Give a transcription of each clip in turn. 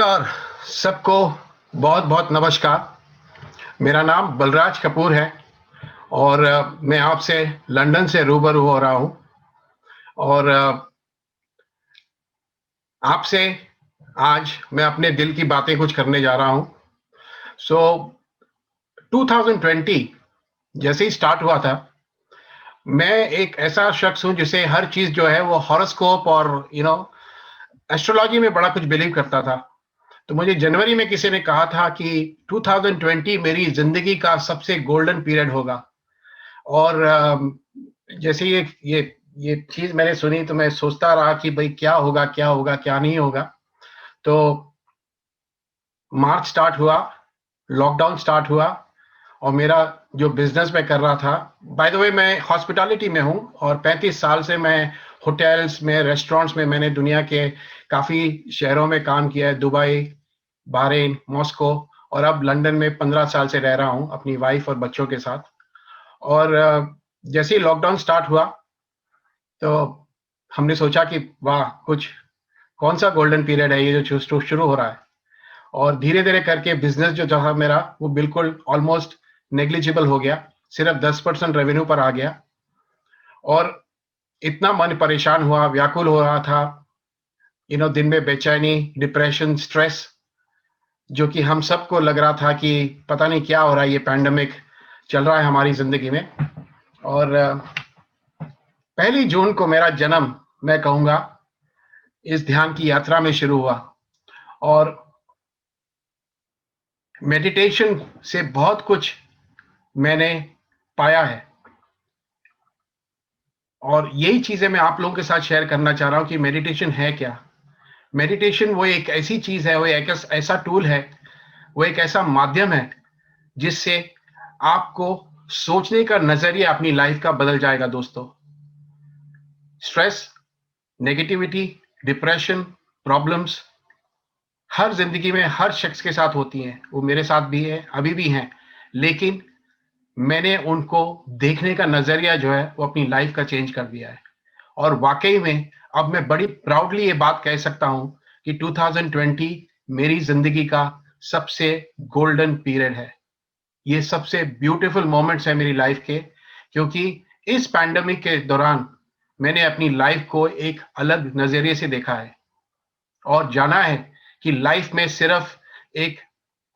नमस्कार सबको। बहुत बहुत नमस्कार। मेरा नाम बलराज कपूर है और मैं आपसे लंदन से रूबरू हो रहा हूँ और आपसे आज मैं अपने दिल की बातें कुछ करने जा रहा हूँ। सो 2020 जैसे ही स्टार्ट हुआ था, मैं एक ऐसा शख्स हूँ जिसे हर चीज़ जो है वो हॉरोस्कोप और एस्ट्रोलॉजी में बड़ा कुछ बिलीव करता था। तो मुझे जनवरी में किसी ने कहा था कि 2020 मेरी ज़िंदगी का सबसे गोल्डन पीरियड होगा और जैसे ये चीज़ मैंने सुनी तो मैं सोचता रहा कि भई क्या होगा, क्या होगा, क्या नहीं होगा? तो मार्च स्टार्ट हुआ, लॉकडाउन स्टार्ट हुआ और मेरा जो बिज़नेस मैं कर रहा था, बाय द वे मैं हॉस्पिटैलिटी में हूँ और 35 साल से मैं होटल्स में, रेस्टोरेंट्स में मैंने दुनिया के काफ़ी शहरों में काम किया है, दुबई, बहरीन, मॉस्को और अब लंदन में 15 साल से रह रहा हूँ अपनी वाइफ और बच्चों के साथ। और जैसे ही लॉकडाउन स्टार्ट हुआ, तो हमने सोचा कि वाह! कौन-सा गोल्डन पीरियड है ये जो शुरू हो रहा है। और धीरे-धीरे करके बिज़नेस जो था मेरा, वो बिल्कुल ऑलमोस्ट नेग्लिजिबल हो गया, सिर्फ 10% रेवेन्यू पर आ गया और इतना मन परेशान हुआ, व्याकुल हो रहा था, दिन में बेचैनी, डिप्रेशन, स्ट्रेस जो कि हम सबको लग रहा था कि पता नहीं क्या हो रहा है, ये पैंडेमिक चल रहा है हमारी ज़िंदगी में। और पहली जून को मेरा जन्म, मैं कहूँगा, इस ध्यान की यात्रा में शुरू हुआ और मेडिटेशन से बहुत कुछ मैंने पाया है और यही चीज़ें मैं आप लोगों के साथ शेयर करना चाह रहा हूँ कि मेडिटेशन है क्या? मेडिटेशन वो एक ऐसी चीज़ है, वो एक ऐसा टूल है, वो एक ऐसा माध्यम है, जिससे आपको सोचने का नज़रिया अपनी लाइफ़ का बदल जाएगा दोस्तों। स्ट्रेस, नेगेटिविटी, डिप्रेशन, प्रॉब्लम्स हर ज़िंदगी में हर शख्स के साथ होती हैं। वो मेरे साथ भी है, अभी भी हैं। लेकिन मैंने उनको देखने का नज़रिया जो है, वो अपनी लाइफ़ का चेंज कर दिया है। और वाक़ई में अब मैं बड़ी प्राउडली ये बात कह सकता हूँ कि 2020 मेरी ज़िंदगी का सबसे गोल्डन पीरियड है। ये सबसे ब्यूटीफुल मोमेंट्स हैं मेरी लाइफ़ के, क्योंकि इस पैंडेमिक के दौरान मैंने अपनी लाइफ़ को एक अलग नज़रिए से देखा है और जाना है कि लाइफ़ में सिर्फ़ एक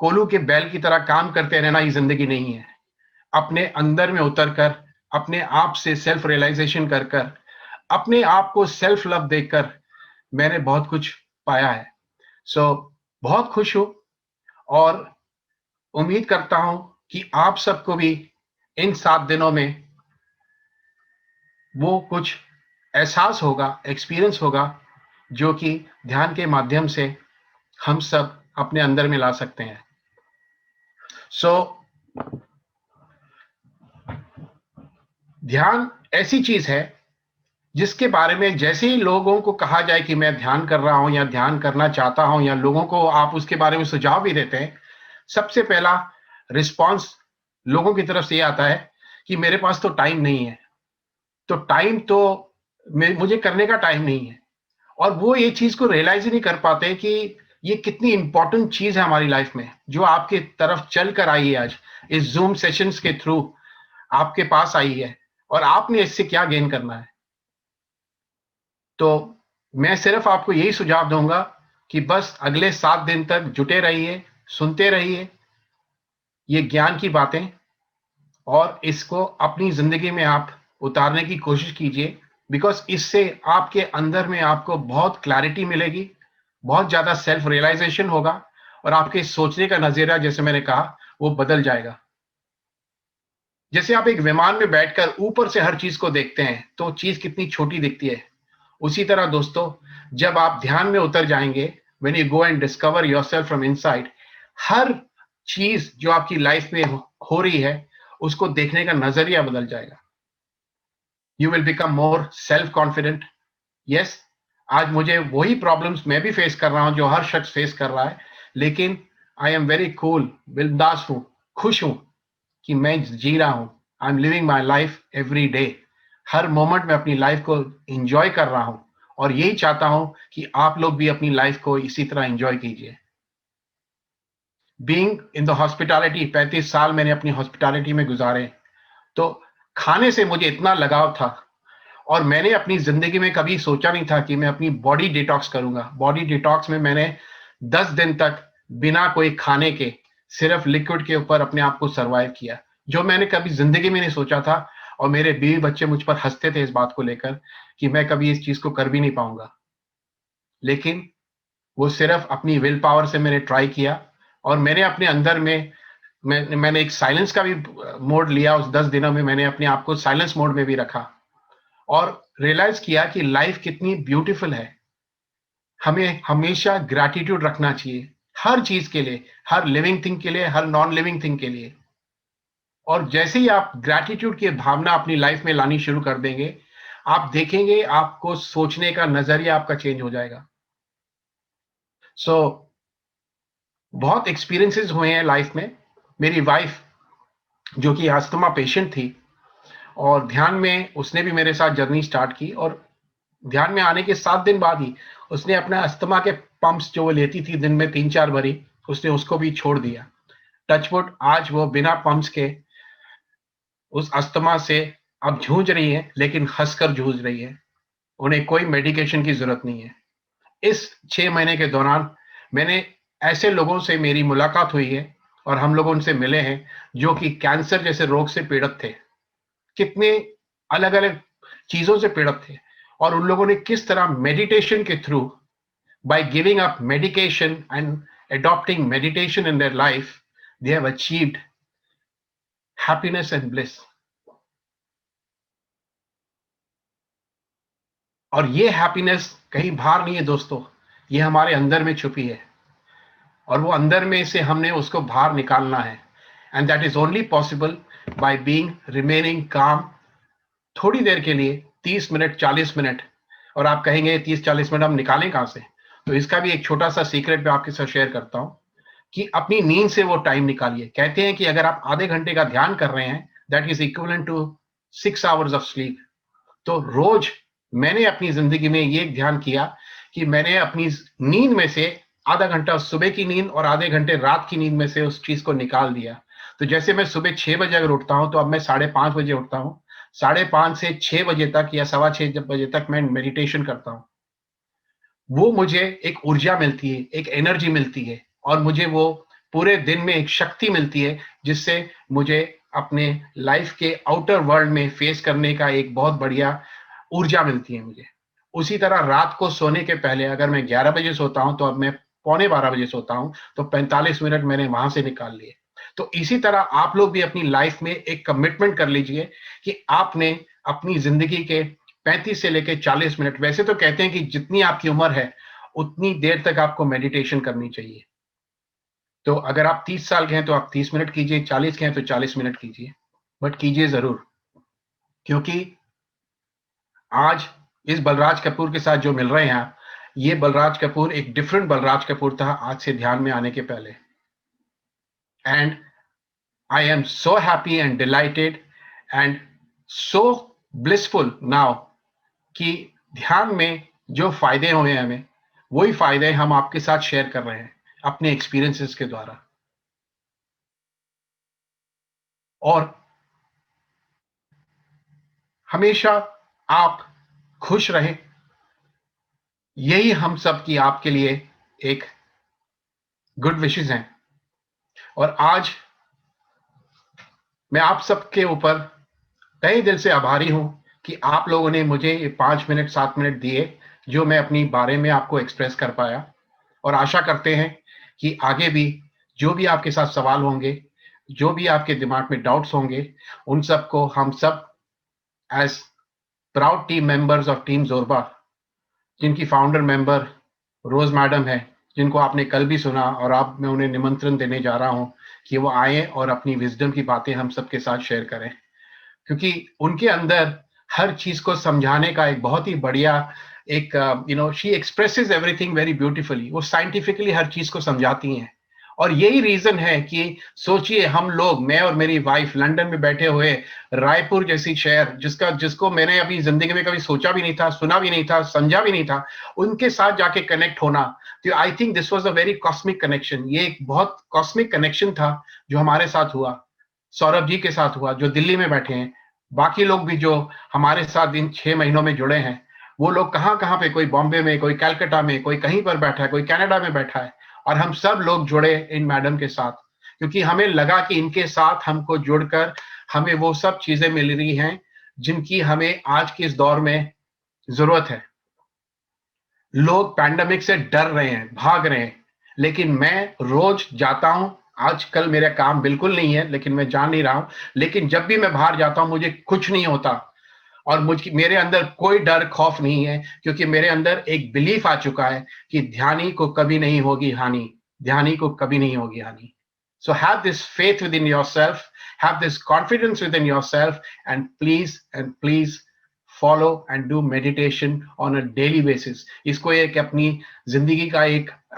कोल्हू के बैल की तरह काम करते रहना ही ज़िंदगी नहीं है। अपने अंदर में उतर कर, अपने आप से सेल्फ रियलाइज़ेशन कर, अपने आप को सेल्फ लव देकर मैंने बहुत कुछ पाया है। सो बहुत खुश हूँ और उम्मीद करता हूँ कि आप सबको भी इन 7 दिनों में वो कुछ एहसास होगा, एक्सपीरियंस होगा, जो कि ध्यान के माध्यम से हम सब अपने अंदर में ला सकते हैं। सो ध्यान ऐसी चीज़ है, जिसके बारे में जैसे ही लोगों को कहा जाए कि मैं ध्यान कर रहा हूँ या ध्यान करना चाहता हूँ या लोगों को आप उसके बारे में सुझाव भी देते हैं, सबसे पहला रिस्पॉन्स लोगों की तरफ से ये आता है कि मेरे पास तो टाइम नहीं है। तो टाइम तो मुझे करने का टाइम नहीं है और वो ये चीज़ को रियलाइज़ ही नहीं कर पाते कि ये कितनी इम्पोर्टेंट चीज़ है हमारी लाइफ़ में, जो आपकी तरफ चल कर आई है आज, इस ज़ूम सेशंस के थ्रू आपके पास आई है और आपने इससे क्या गेन करना है। तो मैं सिर्फ़ आपको यही सुझाव दूँगा कि बस अगले 7 दिन तक जुटे रहिए, सुनते रहिए ये ज्ञान की बातें और इसको अपनी ज़िंदगी में आप उतारने की कोशिश कीजिए, बिकॉज़ इससे आपके अंदर में आपको बहुत क्लैरिटी मिलेगी, बहुत ज़्यादा सेल्फ रियलाइज़ेशन होगा और आपके सोचने का नज़रिया जैसे मैंने कहा, वो बदल जाएगा। जैसे आप एक विमान में बैठकर ऊपर से हर चीज़ को देखते हैं, तो चीज़ कितनी छोटी दिखती है। उसी तरह दोस्तों, जब आप ध्यान में उतर जाएँगे, when you go and discover yourself from inside, हर चीज़ जो आपकी लाइफ़ में हो रही है, उसको देखने का नज़रिया बदल जाएगा। You will become more self confident. Yes, आज मुझे वही प्रॉब्लम्स मैं भी फेस कर रहा हूँ, जो हर शख्स फेस कर रहा है, लेकिन आई एम वेरी कूल, बिंदास हूँ, खुश हूँ कि मैं जी रहा हूँ। I am living my life every day. Her moment में अपनी लाइफ को एन्जॉय कर रहा हूँ और यही चाहता हूँ कि आप लोग भी अपनी लाइफ को इसी तरह एन्जॉय कीजिए। बीइंग इन द हॉस्पिटैलिटी, 35 साल मैंने अपनी हॉस्पिटैलिटी में गुजारे, तो खाने से मुझे इतना लगाव था और मैंने अपनी ज़िंदगी में कभी सोचा नहीं था कि मैं अपनी बॉडी डिटॉक्स करूँगा। बॉडी डिटॉक्स में मैंने 10 दिन तक बिना कोई खाने के, सिर्फ़ लिक्विड के ऊपर अपने आप को सर्वाइव किया, जो मैंने कभी ज़िंदगी में नहीं सोचा था और मेरे बीवी-बच्चे मुझ पर हँसते थे इस बात को लेकर कि मैं कभी इस चीज़ को कर भी नहीं पाऊँगा। लेकिन वो सिर्फ़ अपनी विल पावर से मैंने ट्राई किया और मैंने अपने अंदर में मैंने एक साइलेंस का भी मोड लिया। उस 10 दिनों में मैंने अपने आप को साइलेंस मोड में भी रखा और रियलाइज़ किया कि लाइफ़ कितनी ब्यूटीफुल है। हमें हमेशा ग्रैटिट्यूड रखना चाहिए, हर चीज़ के लिए, हर लिविंग थिंग के लिए, हर नॉन लिविंग थिंग के लिए। और जैसे ही आप ग्रैटिट्यूड की भावना अपनी लाइफ़ में लानी शुरू कर देंगे, आप देखेंगे आपको सोचने का नज़रिया आपका चेंज हो जाएगा। सो बहुत एक्सपीरियंसेस हुए हैं लाइफ़ में। मेरी वाइफ़ जो कि अस्थमा पेशेंट थी और ध्यान में उसने भी मेरे साथ जर्नी स्टार्ट की और ध्यान में आने के 7 दिन बाद ही उसने अपना अस्थमा के पंप्स जो वो लेती थी दिन में 3-4 बारी, उसने उसको भी छोड़ दिया। टच वुड आज वो बिना पंप्स के उस अस्थमा से अब जूझ रही है, लेकिन हँसकर जूझ रही है। उन्हें कोई मेडिकेशन की ज़रूरत नहीं है। इस 6 महीने के दौरान मैंने ऐसे लोगों से मेरी मुलाकात हुई है और हम लोग उनसे मिले हैं, जो कि कैंसर जैसे रोग से पीड़ित थे। कितने अलग-अलग चीज़ों से पीड़ित थे और उन लोगों ने किस तरह मेडिटेशन के through by giving up medication and adopting meditation in their life, they have achieved happiness and bliss. और ये हैप्पीनेस कहीं बाहर नहीं है दोस्तों, ये हमारे अंदर में छुपी है और वो अंदर में से हमने उसको बाहर निकालना है and that is only possible by being remaining काम थोड़ी देर के लिए 30 मिनट 40 मिनट। और आप कहेंगे 30-40 मिनट हम निकालें कहाँ से? तो इसका भी एक छोटा सा सीक्रेट मैं आपके साथ शेयर करता हूँ कि अपनी नींद से वो टाइम निकालिए। कहते हैं कि अगर आप आधे घंटे का ध्यान कर रहे हैं, that is equivalent to 6 hours of sleep. तो रोज मैंने अपनी जिंदगी में ये ध्यान किया कि मैंने अपनी नींद में से आधा घंटा सुबह की नींद और आधे घंटे रात की नींद में से उस चीज को निकाल दिया। तो जैसे मैं सुबह 6 बजे अगर उठता हूँ तो अब मैं 5:30 बजे उठता हूँ। 5:30 से 6 बजे तक या सवा 6 बजे तक मैं मेडिटेशन करता हूँ। वो मुझे एक ऊर्जा मिलती है, एक एनर्जी मिलती है और मुझे वो पूरे दिन में एक शक्ति मिलती है, जिससे मुझे अपने लाइफ के आउटर वर्ल्ड में फेस करने का एक बहुत बढ़िया ऊर्जा मिलती है मुझे। उसी तरह रात को सोने के पहले अगर मैं 11 बजे सोता हूँ, तो अब मैं पौने 12 बजे सोता हूँ, तो 45 मिनट मैंने वहाँ से निकाल लिए। तो इसी तरह आप लोग भी अपनी लाइफ में एक कमिटमेंट कर लीजिए कि आपने अपनी ज़िंदगी के 35 से लेके 40 मिनट, वैसे तो कहते हैं कि जितनी आपकी उम्र है, उतनी देर तक आपको मेडिटेशन करनी चाहिए। तो अगर आप 30 साल के हैं, तो आप 30 मिनट कीजिए, 40 के हैं, तो 40 मिनट कीजिए, बट कीजिए ज़रूर। क्योंकि आज इस बलराज कपूर के साथ जो मिल रहे हैं आप, ये बलराज कपूर एक डिफरेंट बलराज कपूर था आज से ध्यान में आने के पहले। And I am so happy and delighted and so blissful now कि ध्यान में जो फ़ायदे हुए हैं हमें, वही फ़ायदे हम आपके साथ शेयर कर रहे हैं, अपने एक्सपीरियंसेस के द्वारा। और हमेशा आप खुश रहें, यही हम सब की आपके लिए एक गुड विशेज़ हैं। और आज मैं आप सबके ऊपर तहे दिल से आभारी हूँ कि आप लोगों ने मुझे ये 5 मिनट 7 मिनट दिए, जो मैं अपनी बारे में आपको एक्सप्रेस कर पाया। और आशा करते हैं कि आगे भी जो भी आपके साथ सवाल होंगे, जो भी आपके दिमाग में डाउट्स होंगे, उन सबको हम सब as proud team members of team Zorba, जिनकी फाउंडर मेंबर रोज़ मैडम है, जिनको आपने कल भी सुना और अब मैं उन्हें निमंत्रण देने जा रहा हूँ कि वो आएँ और अपनी विज़डम की बातें हम सबके साथ शेयर करें। क्योंकि उनके अंदर हर चीज़ को समझाने का एक बहुत ही बढ़िया एक she expresses everything very beautifully. वो साइंटिफिकली हर चीज़ को समझाती हैं और यही रीजन है कि सोचिए हम लोग, मैं और मेरी वाइफ लंदन में बैठे हुए, रायपुर जैसी शहर जिसको मैंने अभी जिंदगी में कभी सोचा भी नहीं था, सुना भी नहीं था, समझा भी नहीं था, उनके साथ जाके कनेक्ट होना। तो आई think this was a very cosmic connection. ये एक बहुत कॉस्मिक कनेक्शन था जो हमारे साथ हुआ, सौरभ जी के साथ हुआ जो दिल्ली में बैठे हैं। बाकी लोग भी जो हमारे साथ इन 6 महीनों में जुड़े हैं, वो लोग कहाँ कहाँ पे, कोई बॉम्बे में, कोई कलकत्ता में, कोई कहीं पर बैठा है, कोई कनाडा में बैठा है, और हम सब लोग जुड़े इन मैडम के साथ, क्योंकि हमें लगा कि इनके साथ हमको जुड़कर हमें वो सब चीजें मिल रही हैं जिनकी हमें आज के इस दौर में जरूरत है। लोग पैंडेमिक से डर रहे हैं, भाग रहे हैं, लेकिन मैं रोज जाता हूं। आजकल मेरा काम बिल्कुल नहीं है, लेकिन मैं जा नहीं रहा हूं, लेकिन जब भी मैं बाहर जाता हूं मुझे कुछ नहीं होता, और मेरे अंदर कोई डर खौफ नहीं है, क्योंकि मेरे अंदर एक बिलीफ आ चुका है कि ध्यानी को कभी नहीं होगी हानि, ध्यानी को कभी नहीं होगी हानि। So have this faith within yourself, have this confidence within yourself, and please follow and do meditation on a daily basis. इसको एक अपनी जिंदगी का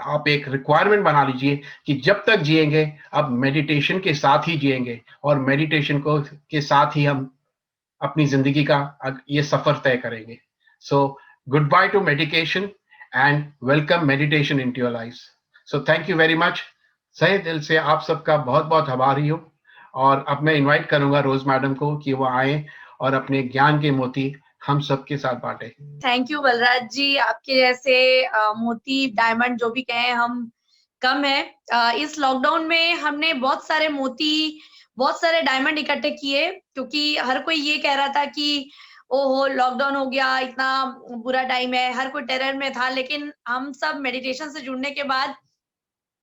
आप एक रिक्वायरमेंट बना लीजिए कि जब तक जिएंगे अब मेडिटेशन के साथ ही जिएंगे, और मेडिटेशन को के साथ ही हम अपनी जिंदगी का ये सफर तय करेंगे। So good by two medication and welcome meditation into your life. So thank you very much. सही दिल से आप सबका बहुत बहुत आभारी हूँ, और अब मैं इनवाइट करूंगा रोज मैडम को कि वो आए और अपने ज्ञान के मोती हम सबके साथ बांटे। थैंक यू बलराज जी, आपके जैसे मोती डायमंड जो भी कहें हम कम है। इस लॉकडाउन में हमने बहुत सारे मोती, बहुत सारे डायमंड इकट्ठे किए, क्योंकि हर कोई ये कह रहा था कि ओहो लॉकडाउन हो गया, इतना बुरा टाइम है, हर कोई टेरर में था। लेकिन हम सब मेडिटेशन से जुड़ने के बाद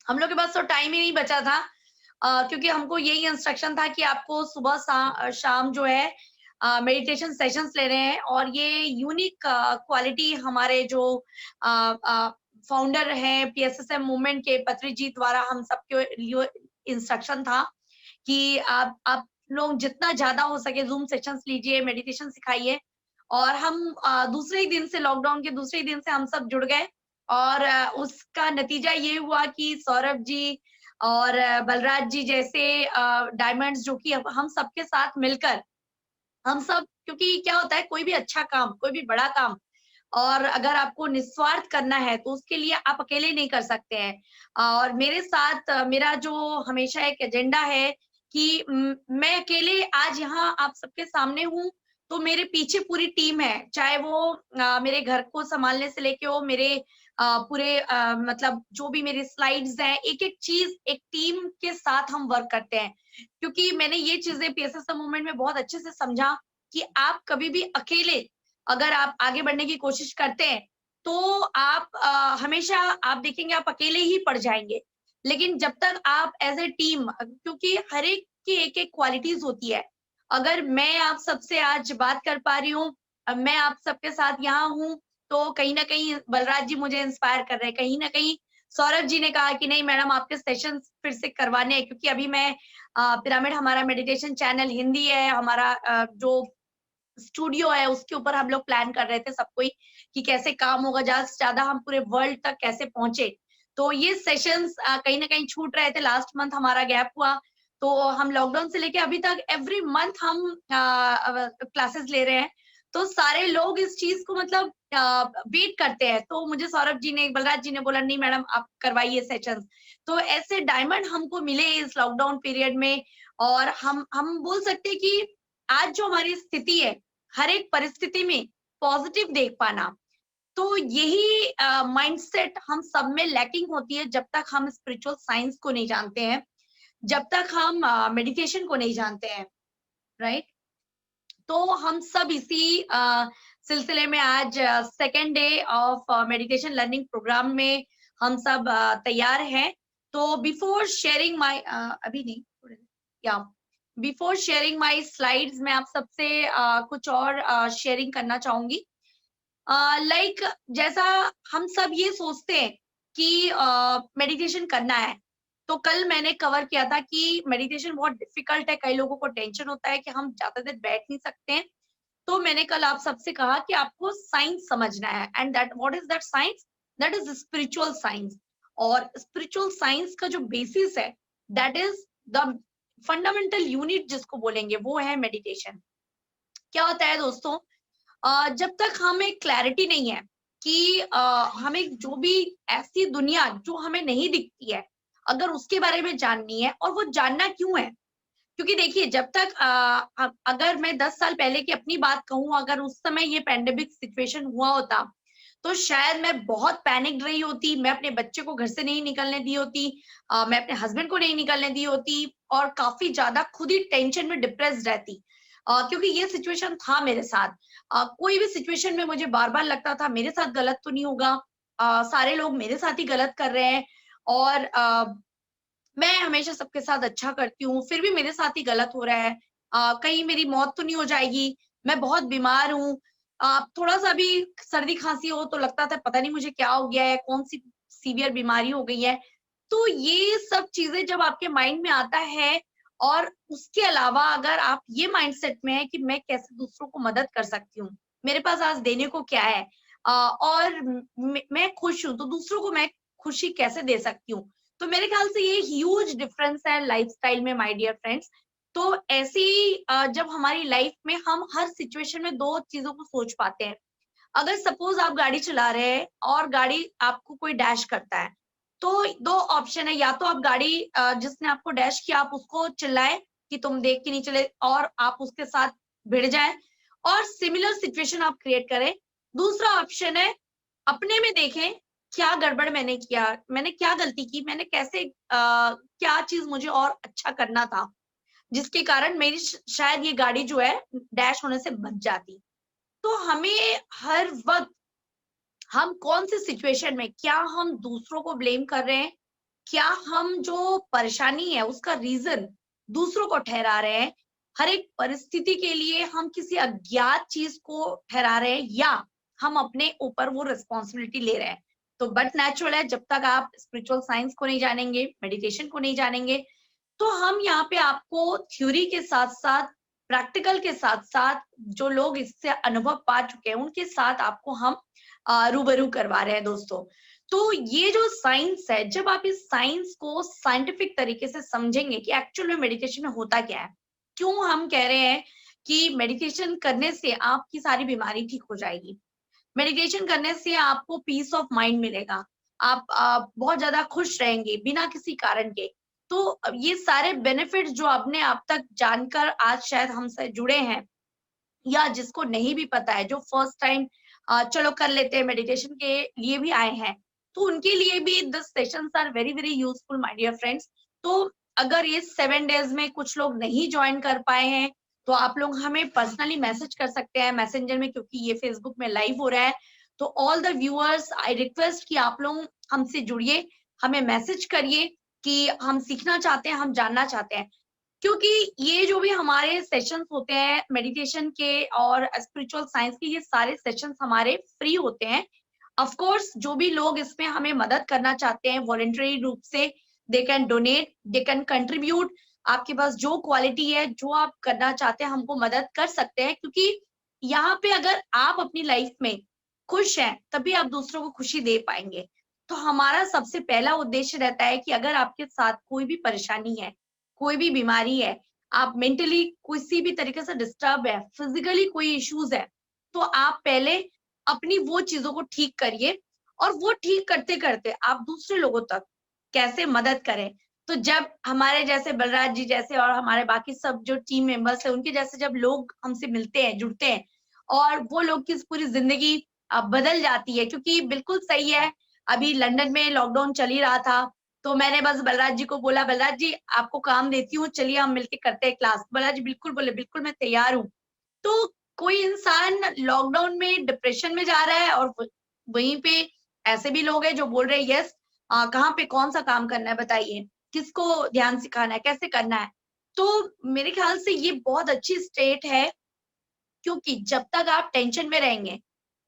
हम लोग के पास तो टाइम ही नहीं बचा था, क्योंकि हमको यही इंस्ट्रक्शन था कि आपको सुबह शाम जो है मेडिटेशन सेशंस ले रहे हैं। और ये यूनिक क्वालिटी हमारे जो फाउंडर हैं पीएसएसएम मूवमेंट के पत्री जी द्वारा हम सबके लिए इंस्ट्रक्शन था कि आप लोग जितना ज्यादा हो सके जूम सेशंस लीजिए, मेडिटेशन सिखाइए। और हम दूसरे ही दिन से, लॉकडाउन के दूसरे ही दिन से हम सब जुड़ गए, और उसका नतीजा ये हुआ कि सौरभ जी और बलराज जी जैसे डायमंड्स जो कि अब हम सबके साथ मिलकर हम सब, क्योंकि क्या होता है कोई भी अच्छा काम, कोई भी बड़ा काम, और अगर आपको निस्वार्थ करना है तो उसके लिए आप अकेले नहीं कर सकते हैं। और मेरे साथ मेरा जो हमेशा एक एजेंडा है कि मैं अकेले आज यहाँ आप सबके सामने हूँ, तो मेरे पीछे पूरी टीम है, चाहे वो मेरे घर को संभालने से लेके वो मेरे पूरे मतलब जो भी मेरी स्लाइड्स हैं, एक-एक चीज एक टीम के साथ हम वर्क करते हैं। क्योंकि मैंने ये चीजें पीएसएसएम मूवमेंट में बहुत अच्छे से समझा कि आप कभी भी अकेले अगर आप आगे बढ़ने की कोशिश करते हैं, तो आप हमेशा आप देखेंगे आप अकेले ही पड़ जाएँगे। लेकिन जब तक आप एज़ अ टीम, क्योंकि हर एक की एक-एक क्वालिटीज़ होती है। अगर मैं आप सबसे आज बात कर पा रही हूँ, मैं आप सबके साथ यहाँ हूँ, तो कहीं न कहीं बलराज जी मुझे इंस्पायर कर रहे हैं। कहीं न कहीं सौरभ जी ने कहा कि नहीं मैडम आपके सेशंस फिर से करवाने हैं, क्योंकि अभी मैं पिरामिड हमारा मेडिटेशन चैनल हिंदी है, हमारा जो स्टूडियो है उसके ऊपर हम लोग प्लान कर रहे थे सब कोई कि कैसे काम होगा, ज्यादा से ज्यादा हम पूरे वर्ल्ड तक कैसे पहुंचे। तो ये सेशंस कहीं ना कहीं छूट रहे थे, लास्ट मंथ हमारा गैप हुआ, तो हम लॉकडाउन से लेके अभी तक एवरी मंथ हम क्लासेस ले रहे हैं। तो सारे लोग इस चीज को मतलब वेट करते हैं, तो मुझे सौरभ जी ने, बलराज जी ने बोला नहीं मैडम आप करवाइए सेशंस। तो ऐसे डायमंड हमको मिले इस लॉकडाउन पीरियड में। और हम बोल सकते हैं कि आज जो हमारी स्थिति है, हर एक परिस्थिति में पॉजिटिव देख पाना, तो यही माइंडसेट हम सब में लैकिंग होती है जब तक हम स्पिरिचुअल साइंस को नहीं जानते हैं, जब तक हम मेडिटेशन को नहीं जानते हैं, राइट। तो हम सब इसी सिलसिले में आज second day of meditation learning program में हम सब तैयार हैं। तो बिफोर शेयरिंग माय अभी नहीं या बिफोर शेयरिंग माय स्लाइड्स, मैं आप सबसे कुछ और शेयरिंग करना चाहूंगी। लाइक जैसा हम सब ये सोचते हैं कि मेडिटेशन करना है, तो कल मैंने कवर किया था कि मेडिटेशन बहुत डिफिकल्ट है, कई लोगों को टेंशन होता है कि हम ज्यादा देर बैठ नहीं सकते हैं। तो मैंने कल आप सबसे कहा कि आपको साइंस समझना है, and that what is that science, that is spiritual science. और स्पिरिचुअल साइंस का जो बेसिस है, that is the fundamental unit जिसको बोलेंगे, वो है मेडिटेशन। क्या होता है दोस्तों, जब तक हमें क्लैरिटी नहीं है कि हमें जो भी ऐसी दुनिया जो हमें नहीं दिखती है, अगर उसके बारे में जाननी है, और वो जानना क्यों है, क्योंकि देखिए जब तक अगर मैं 10 साल पहले की अपनी बात कहूँ, अगर उस समय ये पैंडेमिक सिचुएशन हुआ होता, तो शायद मैं बहुत पैनिक रही होती, मैं अपने बच्चे को घर से नहीं निकलने दी होती, मैं अपने हस्बैंड को नहीं निकलने दी होती, और काफी ज्यादा खुद ही टेंशन में डिप्रेस्ड रहती, क्योंकि ये सिचुएशन था मेरे साथ। कोई भी सिचुएशन में मुझे बार बार लगता था मेरे साथ गलत तो नहीं होगा, सारे लोग मेरे साथ ही गलत कर रहे हैं, और मैं हमेशा सबके साथ अच्छा करती हूँ, फिर भी मेरे साथ ही गलत हो रहा है। कहीं मेरी मौत तो नहीं हो जाएगी, मैं बहुत बीमार हूँ। थोड़ा-सा भी सर्दी-खाँसी हो तो लगता था पता नहीं मुझे क्या हो गया है, कौन-सी सीवियर बीमारी हो गई है। तो ये सब चीज़ें जब आपके माइंड में आता है, और उसके अलावा अगर आप ये माइंडसेट में है कि मैं कैसे दूसरों को मदद कर सकती हूँ, मेरे पास आज देने को क्या है, और मैं खुश हूँ, तो दूसरों को मैं खुशी कैसे दे सकती हूँ। तो मेरे ख्याल से ये ह्यूज डिफरेंस है लाइफस्टाइल में, माय डियर फ्रेंड्स। तो ऐसी जब हमारी लाइफ में हम हर सिचुएशन में 2 चीज़ों को सोच पाते हैं। अगर सपोज़ आप गाड़ी चला रहे हैं और गाड़ी आपको कोई डैश करता है, तो 2 ऑप्शन है, या तो आप गाड़ी जिसने आपको डैश किया आप उसको चिल्लाएँ कि तुम देख के नहीं चले, और आप उसके साथ भिड़ जाएँ और सिमिलर सिचुएशन आप क्रिएट करें। दूसरा ऑप्शन है, अपने में देखें, क्या गड़बड़ मैंने किया? मैंने क्या गलती की? मैंने कैसे क्या चीज़ मुझे और अच्छा करना था, जिसके कारण मेरी शायद ये गाड़ी जो है डैश होने से बच जाती। तो हमें हर वक़्त, हम कौन-सी सिचुएशन में, क्या हम दूसरों को ब्लेम कर रहे हैं? क्या हम जो परेशानी है उसका रीज़न दूसरों को ठहरा रहे हैं? हर एक परिस्थिति के लिए हम किसी अज्ञात चीज़ को ठहरा रहे हैं, या हम अपने ऊपर वो रिस्पॉन्सिबिलिटी ले रहे हैं? तो बट नेचुरल है, जब तक आप स्पिरिचुअल साइंस को नहीं जानेंगे, मेडिटेशन को नहीं जानेंगे, तो हम यहाँ पे आपको थ्योरी के साथ-साथ, प्रैक्टिकल के साथ-साथ, जो लोग इससे अनुभव पा चुके हैं, उनके साथ आपको हम रूबरू करवा रहे हैं दोस्तों। तो ये जो साइंस है, जब आप इस साइंस को साइंटिफिक तरीके से समझेंगे कि एक्चुअल में मेडिटेशन में होता क्या है, क्यों हम कह रहे हैं कि मेडिटेशन करने से आपकी सारी बीमारी ठीक हो जाएगी। मेडिटेशन करने से आपको पीस ऑफ माइंड मिलेगा। आप बहुत ज़्यादा खुश रहेंगे बिना किसी कारण के। तो ये सारे बेनिफिट्स जो आपने अब तक जानकर आज शायद हमसे जुड़े हैं, या जिसको नहीं भी पता है, जो फर्स्ट टाइम चलो कर लेते हैं मेडिटेशन के लिए भी आए हैं, तो उनके लिए भी the sessions are very very useful my dear friends. तो अगर ये 7 डेज में कुछ लोग नहीं जॉइन कर पाए हैं, तो आप लोग हमें पर्सनली मैसेज कर सकते हैं मैसेंजर में, क्योंकि ये फेसबुक में लाइव हो रहा है। तो all the viewers, I request कि आप लोग हमसे जुड़िए, हमें मैसेज करिए कि हम सीखना चाहते हैं, हम जानना चाहते हैं। क्योंकि ये जो भी हमारे सेशंस होते हैं मेडिटेशन के और स्पिरिचुअल साइंस के, ये सारे सेशंस हमारे फ्री होते हैं। ऑफ कोर्स जो भी लोग इसमें हमें मदद करना चाहते हैं वॉलंटरी रूप से, they can donate, they can contribute. आपके पास जो क्वालिटी है, जो आप करना चाहते हैं, हमको मदद कर सकते हैं, क्योंकि यहाँ पे अगर आप अपनी लाइफ में खुश हैं, तभी आप दूसरों को खुशी दे पाएंगे। तो हमारा सबसे पहला उद्देश्य रहता है कि अगर आपके साथ कोई भी परेशानी है, कोई भी बीमारी है, आप मेंटली किसी भी तरीके से डिस्टर्ब है, फिजिकली कोई इश्यूज है, तो आप पहले अपनी वो चीजों को ठीक करिए, और वो ठीक करते-करते आप दूसरे लोगों तक कैसे मदद करें। तो जब हमारे जैसे बलराज जी जैसे और हमारे बाकी सब जो टीम मेंबर्स हैं, उनके जैसे जब लोग हमसे मिलते हैं, जुड़ते हैं, और वो लोग की पूरी जिंदगी बदल जाती है, क्योंकि बिल्कुल सही है, अभी लंदन में लॉकडाउन चल ही रहा था, तो मैंने बस बलराज जी को बोला, बलराज जी आपको काम देती हूँ, चलिए हम मिलके करते हैं क्लास। बलराज जी बिल्कुल बोले, बिल्कुल मैं तैयार हूँ। तो कोई इंसान लॉकडाउन में डिप्रेशन में जा रहा है, और वहीं पे ऐसे भी लोग हैं जो बोल रहे हैं यस, कहाँ पे कौन सा काम करना है बताइए, किसको ध्यान सिखाना है, कैसे करना है। तो मेरे ख्याल से ये बहुत अच्छी स्टेट है, क्योंकि जब तक आप टेंशन में रहेंगे,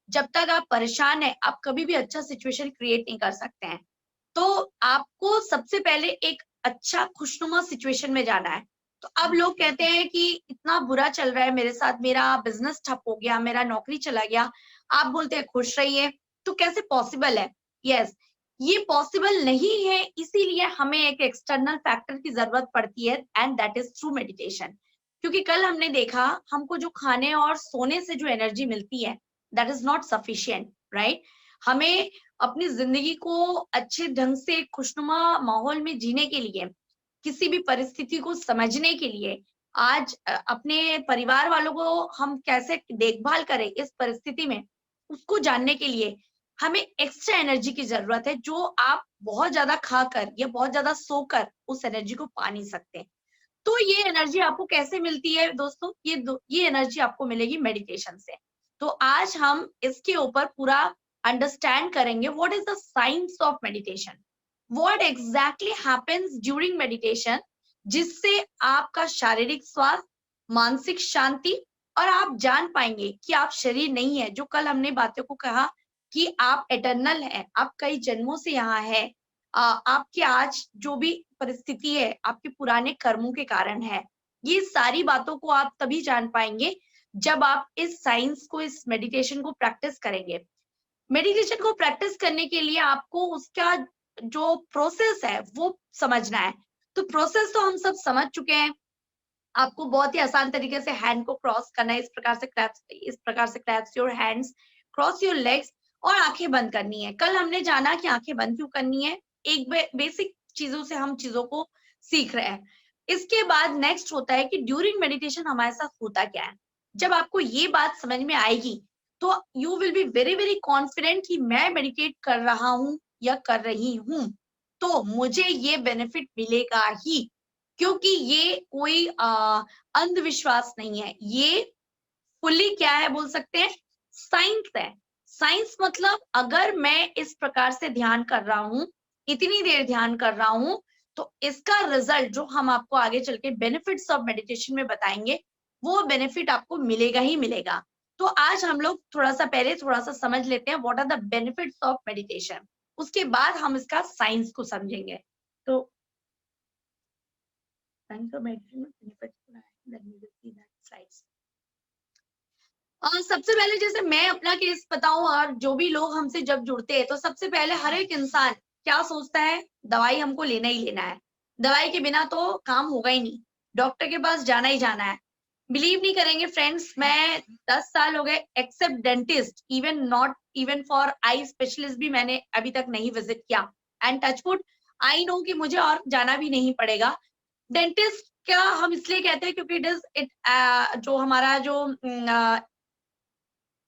जब तक आप परेशान हैं, आप कभी भी अच्छा सिचुएशन क्रिएट नहीं कर सकते हैं। तो आपको सबसे पहले एक अच्छा खुशनुमा सिचुएशन में जाना है। तो अब लोग कहते हैं कि इतना बुरा चल रहा है मेरे साथ, मेरा बिज़नेस ठप हो गया, मेरा नौकरी चला गया। आप बोलते हैं खुश रहिए, तो कैसे पॉसिबल है? यस, ये पॉसिबल नहीं है, इसीलिए हमें एक एक्सटर्नल फैक्टर की जरूरत पड़ती है, and that is through meditation. क्योंकि कल हमने देखा, हमको जो खाने और सोने से जो एनर्जी मिलती है, that is not sufficient, right. हमें अपनी जिंदगी को अच्छे ढंग से खुशनुमा माहौल में जीने के लिए, किसी भी परिस्थिति को समझने के लिए, आज अपने परिवार वालों को हम कैसे देखभाल करें इस परिस्थिति में, उसको जानने के लिए हमें एक्स्ट्रा एनर्जी की जरूरत है, जो आप बहुत ज्यादा खाकर या बहुत ज्यादा सोकर उस एनर्जी को पा नहीं सकते। तो ये एनर्जी आपको कैसे मिलती है दोस्तों? ये एनर्जी आपको मिलेगी मेडिटेशन से। तो आज हम इसके ऊपर पूरा अंडरस्टैंड करेंगे, what is the science of meditation, what exactly happens during meditation, जिससे आपका शारीरिक स्वास्थ्य, मानसिक शांति, और आप जान पाएंगे कि आप शरीर नहीं है। जो कल हमने बातों को कहा कि आप एटर्नल है, आप कई जन्मों से यहाँ है, आपके आज जो भी परिस्थिति है आपके पुराने कर्मों के कारण है। ये सारी बातों को आप तभी जान पाएंगे जब आप इस साइंस को, इस मेडिटेशन को प्रैक्टिस करेंगे। मेडिटेशन को प्रैक्टिस करने के लिए आपको उसका जो प्रोसेस है वो समझना है। तो प्रोसेस तो हम सब समझ चुके हैं। आपको बहुत ही आसान तरीके से हैंड को क्रॉस करना है, इस प्रकार से claps your hands, cross your legs, और आंखें बंद करनी है। कल हमने जाना कि आंखें बंद क्यों करनी है, एक बेसिक चीजों से हम चीजों को सीख रहे हैं। इसके बाद नेक्स्ट होता है कि ड्यूरिंग मेडिटेशन हमारे साथ होता क्या है। जब आपको ये बात समझ में आएगी तो you will be very very confident कि मैं मेडिटेट कर रहा हूं या कर रही हूं, तो मुझे ये बेनिफिट मिलेगा ही। क्योंकि ये कोई अंधविश्वास नहीं है, ये फुल्ली क्या है बोल सकते हैं, साइंस है। साइंस मतलब अगर मैं इस प्रकार से ध्यान कर रहा हूं, इतनी देर ध्यान कर रहा हूं, तो इसका रिजल्ट जो हम आपको आगे चल के बेनिफिट्स ऑफ मेडिटेशन में बताएंगे, वो बेनिफिट आपको मिलेगा ही मिलेगा। तो आज हम लोग थोड़ा सा समझ लेते हैं what are the benefits of meditation, उसके बाद हम इसका साइंस को समझेंगे। तो साइंस ऑफ मेडिटेशन बेनिफिट्स, सबसे पहले जैसे मैं अपना केस बताऊं, और जो भी लोग हमसे जब जुड़ते हैं, तो सबसे पहले हर एक इंसान क्या सोचता है, दवाई हमको लेना ही लेना है, दवाई के बिना तो काम होगा ही नहीं, डॉक्टर के पास जाना ही जाना है। बिलीव नहीं करेंगे फ्रेंड्स, मैं 10 साल हो गए, except dentist, even not even for eye specialist भी मैंने अभी तक नहीं विजिट किया। एंड टचवुड, आई नो कि मुझे और जाना भी नहीं पड़ेगा। डेंटिस्ट क्या हम इसलिए कहते हैं क्योंकि जो हमारा जो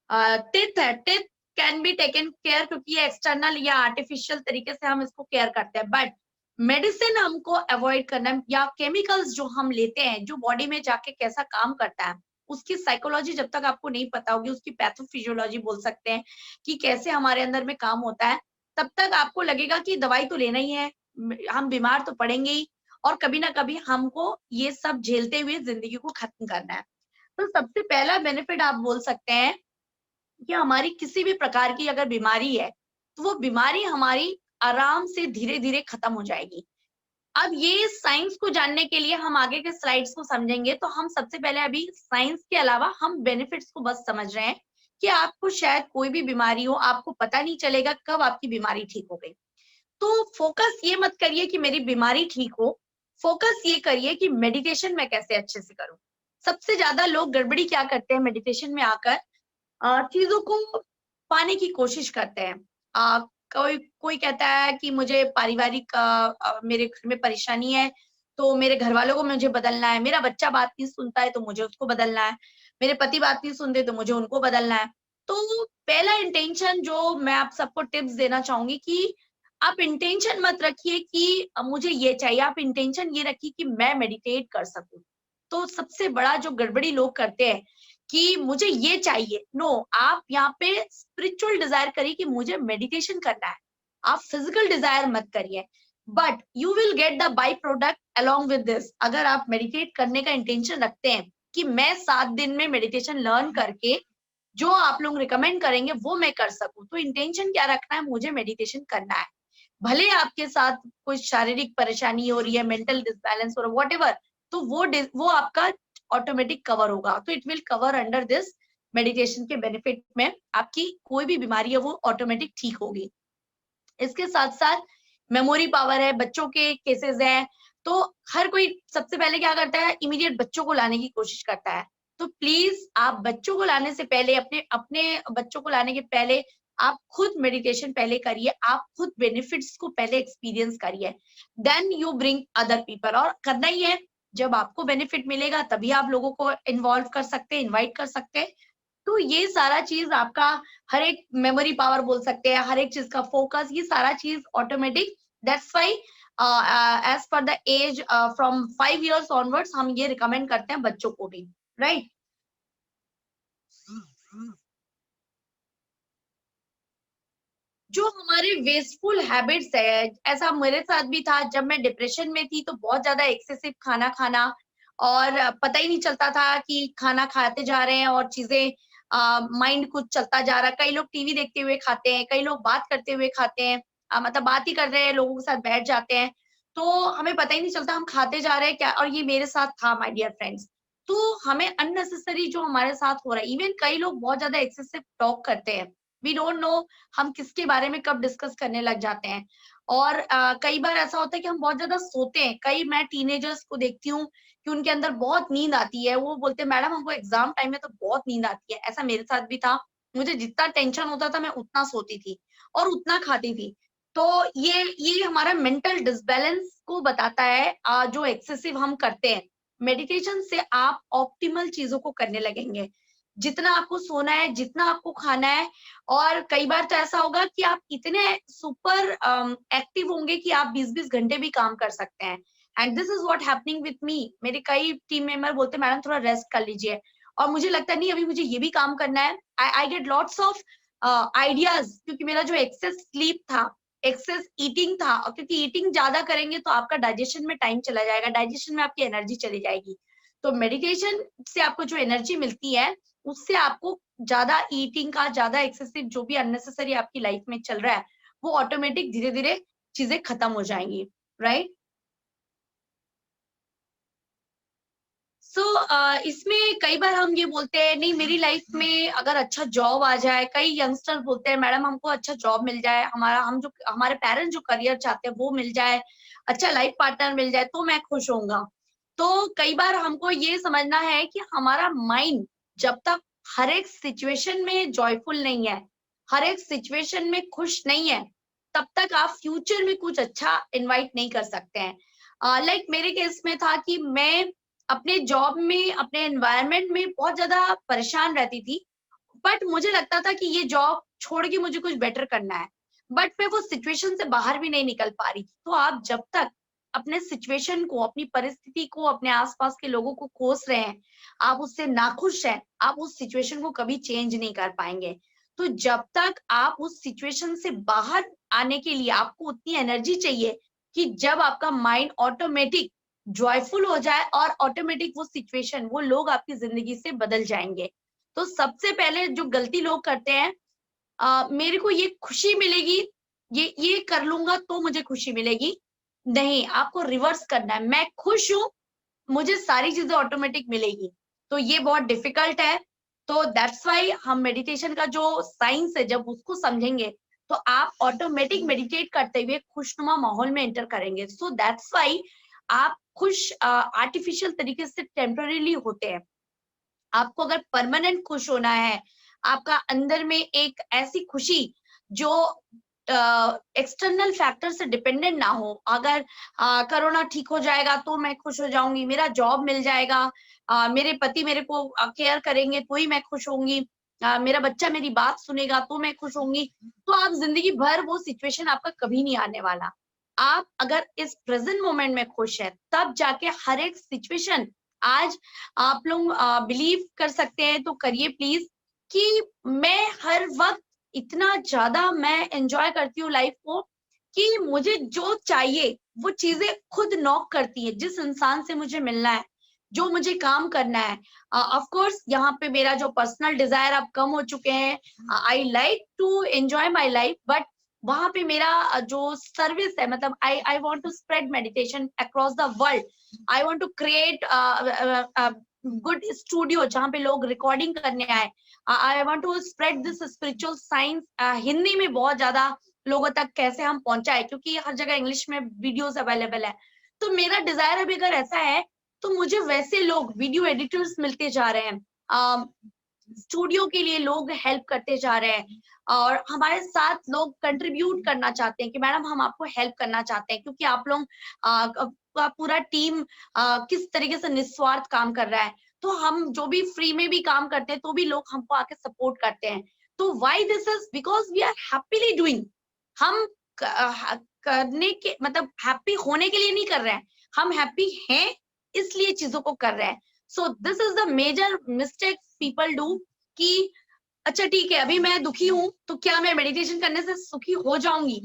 टिथ है, teeth can be taken care, क्योंकि ये एक्सटर्नल या आर्टिफिशियल तरीके से हम इसको केयर करते हैं। बट मेडिसिन हमको अवॉइड करना है, या केमिकल्स जो हम लेते हैं, जो बॉडी में जाके कैसा काम करता है, उसकी साइकोलॉजी जब तक आपको नहीं पता होगी, उसकी पैथोफिजियोलॉजी बोल सकते हैं कि कैसे हमारे अंदर में काम होता है, तब तक आपको लगेगा कि दवाई तो लेना ही है, हम बीमार तो पड़ेंगे ही, और कभी ना कभी हमको ये सब झेलते हुए जिंदगी को खत्म करना है। तो सबसे पहला बेनिफिट आप बोल सकते हैं कि हमारी किसी भी प्रकार की अगर बीमारी है, तो वो बीमारी हमारी आराम से धीरे धीरे खत्म हो जाएगी। अब ये साइंस को जानने के लिए हम आगे के स्लाइड्स को समझेंगे। तो हम सबसे पहले अभी साइंस के अलावा हम बेनिफिट्स को बस समझ रहे हैं कि आपको शायद कोई भी बीमारी हो, आपको पता नहीं चलेगा कब आपकी बीमारी ठीक हो गई। तो फोकस ये मत करिए कि मेरी बीमारी ठीक हो, फोकस ये करिए कि मेडिटेशन मैं कैसे अच्छे से करूं। सबसे ज्यादा लोग गड़बड़ी क्या करते हैं मेडिटेशन में आकर, चीजों को पाने की कोशिश करते हैं। कोई कोई कहता है कि मुझे पारिवारिक मेरे घर में परेशानी है, तो मेरे घर वालों को मुझे बदलना है, मेरा बच्चा बात नहीं सुनता है तो मुझे उसको बदलना है, मेरे पति बात नहीं सुनते तो मुझे उनको बदलना है। तो पहला इंटेंशन जो मैं आप सबको टिप्स देना चाहूंगी कि आप इंटेंशन मत रखिए कि मुझे ये चाहिए, आप इंटेंशन ये रखिए कि मैं मेडिटेट कर सकूं। तो सबसे बड़ा जो गड़बड़ी लोग करते हैं कि मुझे ये चाहिए, नो, आप यहाँ पे स्पिरिचुअल डिजायर करिए कि मुझे मेडिटेशन करना है, आप फिजिकल डिजायर मत करिए। But you will get the by product along with this. अगर आप मेडिटेट करने का इंटेंशन रखते हैं कि मैं 7 दिन में मेडिटेशन लर्न करके जो आप लोग रिकमेंड करेंगे वो मैं कर सकूं, तो इंटेंशन क्या रखना है, मुझे मेडिटेशन करना है। भले आपके साथ कोई शारीरिक परेशानी हो रही है, मेंटल डिसबैलेंस हो रहा है, व्हाटएवर, तो वो आपका ऑटोमेटिक कवर होगा। तो it will cover under this meditation के बेनिफिट में, आपकी कोई भी बीमारी है वो ऑटोमेटिक ठीक होगी। इसके साथ साथ मेमोरी पावर है, बच्चों के केसेस हैं, तो हर कोई सबसे पहले क्या करता है, इमीडिएट बच्चों को लाने की कोशिश करता है। तो प्लीज आप बच्चों को लाने से पहले, अपने अपने बच्चों को लाने के पहले आप खुद मेडिटेशन पहले करिए, आप खुद बेनिफिट्स को पहले एक्सपीरियंस करिए, then you bring other people. और करना ही है, जब आपको बेनिफिट मिलेगा तभी आप लोगों को इन्वॉल्व कर सकते हैं, इन्वाइट कर सकते हैं। तो ये सारा चीज आपका, हर एक मेमोरी पावर बोल सकते हैं, हर एक चीज का फोकस, ये सारा चीज automatic. That's why as per the age from 5 years onwards हम ये रिकमेंड करते हैं बच्चों को भी, राइट। जो हमारे वेस्टफुल हैबिट्स है, ऐसा मेरे साथ भी था, जब मैं डिप्रेशन में थी तो बहुत ज्यादा एक्सेसिव खाना खाना, और पता ही नहीं चलता था कि खाना खाते जा रहे हैं और चीजें, माइंड कुछ चलता जा रहा है। कई लोग टीवी देखते हुए खाते हैं, कई लोग बात करते हुए खाते हैं, मतलब बात ही कर रहे हैं, लोगों के साथ बैठ जाते हैं, तो हमें पता ही नहीं चलता हम खाते जा रहे हैं क्या। और ये मेरे साथ था माय डियर फ्रेंड्स। तो हमें अननेसेसरी जो हमारे साथ हो रहा है, इवन कई लोग बहुत ज्यादा एक्सेसिव टॉक करते हैं, वी डोंट नो हम किसके बारे में कब डिस्कस करने लग जाते हैं। और कई बार ऐसा होता है कि हम बहुत ज्यादा सोते हैं। कई मैं टीनेजर्स को देखती हूँ कि उनके अंदर बहुत नींद आती है, वो बोलते हैं मैडम हमको एग्जाम टाइम में तो बहुत नींद आती है। ऐसा मेरे साथ भी था, मुझे जितना टेंशन होता था मैं उतना सोती थी और उतना खाती थी। तो ये हमारा मेंटल डिसबैलेंस को बताता है, जो एक्सेसिव हम करते हैं। मेडिटेशन से आप ऑप्टिमल चीजों को करने लगेंगे, जितना आपको सोना है, जितना आपको खाना है। और कई बार तो ऐसा होगा कि आप इतने सुपर एक्टिव होंगे कि आप 20-20 घंटे भी काम कर सकते हैं। And this is what happening with me. मेरे कई टीम मेंबर बोलते हैं मैडम थोड़ा रेस्ट कर लीजिए, और मुझे लगता है नहीं अभी मुझे ये भी काम करना है। I get lots of ideas, क्योंकि मेरा जो एक्सेस स्लीप था, एक्सेस ईटिंग था, और क्योंकि ईटिंग ज्यादा करेंगे तो आपका डाइजेशन में टाइम चला जाएगा, डाइजेशन में आपकी एनर्जी चली जाएगी। तो मेडिटेशन से आपको जो एनर्जी मिलती है, उससे आपको ज्यादा ईटिंग का, ज्यादा एक्सेसिव जो भी अननेसेसरी आपकी लाइफ में चल रहा है, वो ऑटोमेटिक धीरे धीरे चीजें खत्म हो जाएंगी, राइट। सो इसमें कई बार हम ये बोलते हैं नहीं मेरी लाइफ में अगर अच्छा जॉब आ जाए, कई यंगस्टर्स बोलते हैं मैडम हमको अच्छा जॉब मिल जाए, हमारा हम जो हमारे पेरेंट्स जो करियर चाहते हैं वो मिल जाए, अच्छा लाइफ पार्टनर मिल जाए तो मैं खुश होऊंगा। तो कई बार हमको ये समझना है कि हमारा माइंड जब तक हर एक सिचुएशन में जॉयफुल नहीं है, हर एक सिचुएशन में खुश नहीं है, तब तक आप फ्यूचर में कुछ अच्छा इनवाइट नहीं कर सकते हैं। लाइक मेरे केस में था कि मैं अपने जॉब में, अपने एनवायरनमेंट में बहुत ज्यादा परेशान रहती थी, बट मुझे लगता था कि ये जॉब छोड़ के मुझे कुछ बेटर करना है, बट मैं वो सिचुएशन से बाहर भी नहीं निकल पा रही थी। तो आप जब तक अपने सिचुएशन को, अपनी परिस्थिति को, अपने आसपास के लोगों को कोस रहे हैं, आप उससे नाखुश हैं, आप उस सिचुएशन को कभी चेंज नहीं कर पाएंगे। तो जब तक आप उस सिचुएशन से बाहर आने के लिए आपको उतनी एनर्जी चाहिए कि जब आपका माइंड ऑटोमेटिक जॉयफुल हो जाए और ऑटोमेटिक वो सिचुएशन, वो लोग आपकी जिंदगी से बदल जाएंगे। तो सबसे पहले जो गलती लोग करते हैं, मेरे को ये खुशी मिलेगी, ये कर लूंगा तो मुझे खुशी मिलेगी। नहीं, आपको रिवर्स करना है, मैं खुश हूँ, मुझे सारी चीजें ऑटोमेटिक मिलेगी। तो ये बहुत डिफिकल्ट है। तो दैट्स व्हाई हम मेडिटेशन का जो साइंस है, जब उसको समझेंगे तो आप ऑटोमेटिक मेडिटेट करते हुए खुशनुमा माहौल में एंटर करेंगे। सो दैट्स व्हाई आप खुश आर्टिफिशियल तरीके से टेम्पररीली होते हैं। आपको अगर परमानेंट खुश होना है, आपका अंदर में एक ऐसी खुशी जो एक्सटर्नल फैक्टर से डिपेंडेंट ना हो, अगर कोरोना ठीक हो जाएगा तो मैं खुश हो जाऊंगी, मेरा जॉब मिल जाएगा, मेरे पति मेरे को केयर करेंगे तो ही मैं खुश होंगी, मेरा बच्चा मेरी बात सुनेगा तो मैं खुश होंगी, तो आप जिंदगी भर वो सिचुएशन आपका कभी नहीं आने वाला। आप अगर इस प्रेजेंट मोमेंट में खुश है, तब जाके हर एक सिचुएशन, आज आप लोग बिलीव कर सकते हैं तो करिए प्लीज, कि मैं हर वक्त इतना ज्यादा मैं एंजॉय करती हूँ लाइफ को कि मुझे जो चाहिए वो चीजें खुद नॉक करती है। जिस इंसान से मुझे मिलना है, जो मुझे काम करना है, ऑफ कोर्स यहाँ पे मेरा जो पर्सनल डिजायर अब कम हो चुके हैं, I like to enjoy my life, but वहां पे मेरा जो सर्विस है, मतलब I want to spread meditation across the world. I want to create good studio जहाँ पे लोग रिकॉर्डिंग करने आए। I want to spread this spiritual science Hindi में बहुत ज्यादा, लोगों तक कैसे हम पहुंचाए, क्योंकि हर जगह इंग्लिश में वीडियोस अवेलेबल है। तो मेरा डिजायर अभी अगर ऐसा है तो मुझे वैसे लोग वीडियो एडिटर्स मिलते जा रहे हैं, स्टूडियो के लिए लोग हेल्प करते जा रहे हैं, और हमारे साथ लोग कंट्रीब्यूट करना चाहते हैं कि मैडम हम आपको हेल्प करना चाहते हैं, क्योंकि आप लोग का पूरा टीम किस तरीके से निस्वार्थ काम कर रहा है। तो हम जो भी फ्री में भी काम करते हैं तो भी लोग हमको आके सपोर्ट करते हैं। तो why this is because we are happily doing. हम करने के मतलब हैप्पी होने के लिए नहीं कर रहे हैं, हम हैप्पी हैं इसलिए चीजों को कर रहे हैं। So this is the major mistake people do कि अच्छा ठीक है अभी मैं दुखी हूं तो क्या मैं मेडिटेशन करने से सुखी हो जाऊंगी?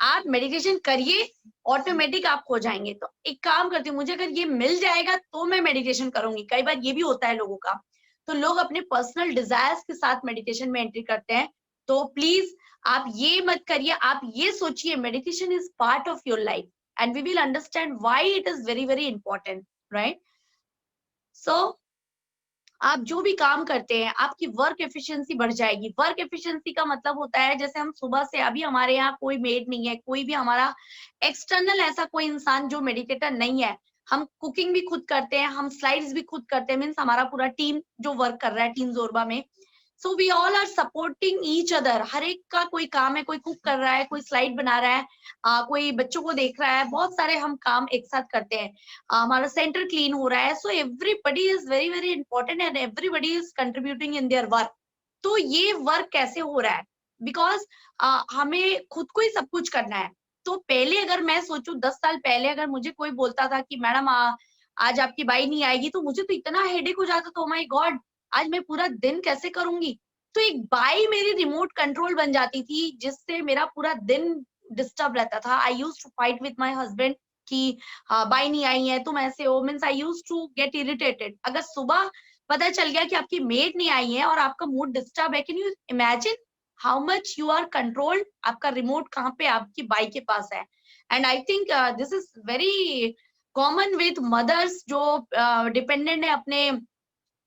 आप मेडिटेशन करिए, ऑटोमेटिक आप हो जाएंगे। तो एक काम करती हूँ, मुझे अगर ये मिल जाएगा तो मैं मेडिटेशन करूंगी। कई बार ये भी होता है लोगों का, तो लोग अपने पर्सनल डिजायर्स के साथ मेडिटेशन में एंट्री करते हैं। तो प्लीज आप ये मत करिए, आप ये सोचिए meditation is part of your life and we will understand why it is very very important, right? So आप जो भी काम करते हैं आपकी वर्क एफिशिएंसी बढ़ जाएगी। वर्क एफिशिएंसी का मतलब होता है जैसे हम सुबह से, अभी हमारे यहाँ कोई मेड नहीं है, कोई भी हमारा एक्सटर्नल ऐसा कोई इंसान जो मेडिटेटर नहीं है, हम कुकिंग भी खुद करते हैं, हम स्लाइड्स भी खुद करते हैं, मीन्स हमारा पूरा टीम जो वर्क कर रहा है टीम जोरबा में। So we all are supporting each other. हर एक का कोई काम है, कोई कुक कर रहा है, कोई स्लाइड बना रहा है, कोई बच्चों को देख रहा है, बहुत सारे हम काम एक साथ करते हैं। हमारा सेंटर क्लीन हो रहा है। So everybody is very very important and everybody is contributing in their work. तो ये वर्क कैसे हो रहा है? बिकॉज हमें खुद को ही सब कुछ करना है। तो पहले अगर मैं सोचूं 10 साल पहले अगर मुझे कोई बोलता था कि मैडम आज आपकी बाई नहीं आएगी, तो मुझे तो इतना हेडेक हो जाता था, माय गॉड आज मैं पूरा दिन कैसे करूंगी। तो एक बाई मेरी रिमोट कंट्रोल बन जाती थी जिससे मेरा पूरा दिन डिस्टर्ब रहता था। I used to fight with my husband कि बाई नहीं आई है तुम ऐसे हो, means I used to get irritated. अगर सुबह पता चल गया कि आपकी मेड नहीं आई है और आपका मूड डिस्टर्ब है, can you imagine how much you are controlled? आपका रिमोट कहाँ पे आपकी बाई के पास है। And I think this is very common with mothers जो डिपेंडेंट है अपने,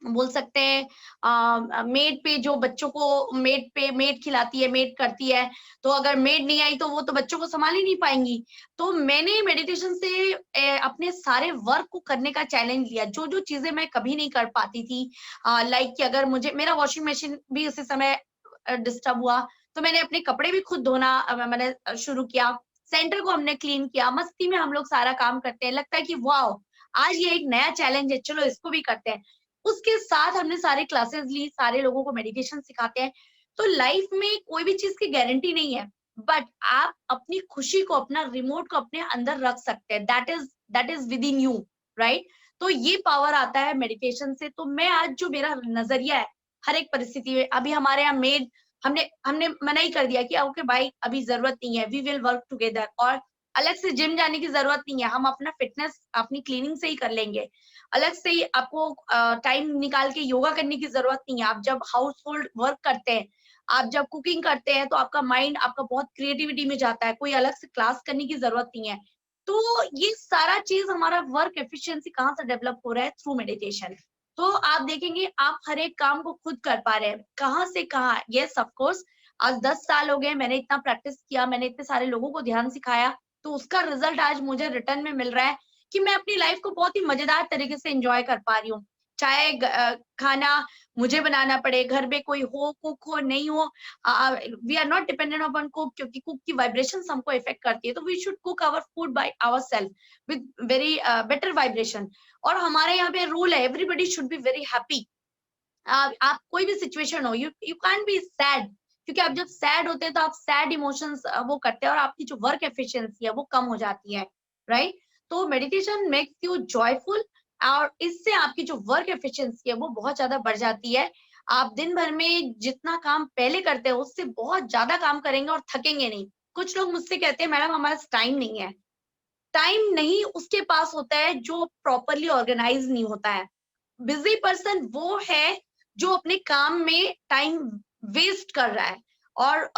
बोल सकते हैं मेड पे, जो बच्चों को मेड खिलाती है, मेड करती है। तो अगर मेड नहीं आई तो वो तो बच्चों को संभाल ही नहीं पाएंगी। तो मैंने मेडिटेशन से अपने सारे वर्क को करने का चैलेंज लिया, जो जो चीजें मैं कभी नहीं कर पाती थी। लाइक कि अगर मुझे मेरा वॉशिंग मशीन भी उसी समय डिस्टर्ब हुआ तो मैंने अपने कपड़े भी खुद धोना मैंने शुरू किया। सेंटर को हमने क्लीन किया। मस्ती में हम लोग सारा काम करते हैं, लगता है कि वाह आज ये एक नया चैलेंज है, चलो इसको भी करते हैं। उसके साथ हमने सारे क्लासेस ली, सारे लोगों को मेडिटेशन सिखाते हैं। तो लाइफ में कोई भी चीज की गारंटी नहीं है, बट आप अपनी खुशी को, अपना रिमोट को अपने अंदर रख सकते हैं। That is with in you, right? तो ये पावर आता है मेडिटेशन से। तो मैं आज जो मेरा नजरिया है हर एक परिस्थिति में, अभी हमारे यहाँ मेड हमने हमने मना ही कर दिया कि ओके भाई अभी जरूरत नहीं है, वी विल वर्क टुगेदर। और अलग से जिम जाने की जरूरत नहीं है, हम अपना फिटनेस अपनी क्लीनिंग से ही कर लेंगे। अलग से ही आपको टाइम निकाल के योगा करने की जरूरत नहीं है। आप जब हाउस होल्ड वर्क करते हैं, आप जब कुकिंग करते हैं, तो आपका माइंड आपका बहुत क्रिएटिविटी में जाता है, कोई अलग से क्लास करने की जरूरत नहीं है। तो ये सारा चीज हमारा वर्क एफिशिएंसी कहाँ से डेवलप हो रहा है? Through meditation. तो आप देखेंगे आप हर एक काम को खुद कर पा रहे हैं, कहाँ से कहाँ। यस ऑफ कोर्स आज 10 साल हो गए, मैंने इतना प्रैक्टिस किया, मैंने इतने सारे लोगों को ध्यान सिखाया, तो उसका रिजल्ट आज मुझे रिटर्न में मिल रहा है कि मैं अपनी लाइफ को बहुत ही मजेदार तरीके से एंजॉय कर पा रही हूँ। चाहे खाना मुझे बनाना पड़े, घर में कोई हो, कुक हो नहीं हो, we are not dependent upon cook, क्योंकि कुक की वाइब्रेशंस हमको इफेक्ट करती है। तो we should cook our food by ourself with very better vibration. और हमारे यहाँ पे रूल है, everybody should be very happy. आप कोई भी सिचुएशन हो, यू कांट बी सैड, क्योंकि आप जब सैड होते हैं तो आप सैड इमोशंस वो करते हैं और आपकी जो वर्क एफिशिएंसी है वो कम हो जाती है, राइट? तो मेडिटेशन मेक्स यू जॉयफुल, और इससे आपकी जो वर्क एफिशिएंसी है वो बहुत ज्यादा बढ़ जाती है। आप दिन भर में जितना काम पहले करते हैं उससे बहुत ज्यादा काम करेंगे और थकेंगे नहीं। कुछ लोग मुझसे कहते हैं मैडम हमारे पास टाइम नहीं है। टाइम नहीं उसके पास होता है जो प्रॉपरली ऑर्गेनाइज नहीं होता है। बिजी पर्सन वो है जो अपने काम में टाइम वेस्ट कर रहा है। और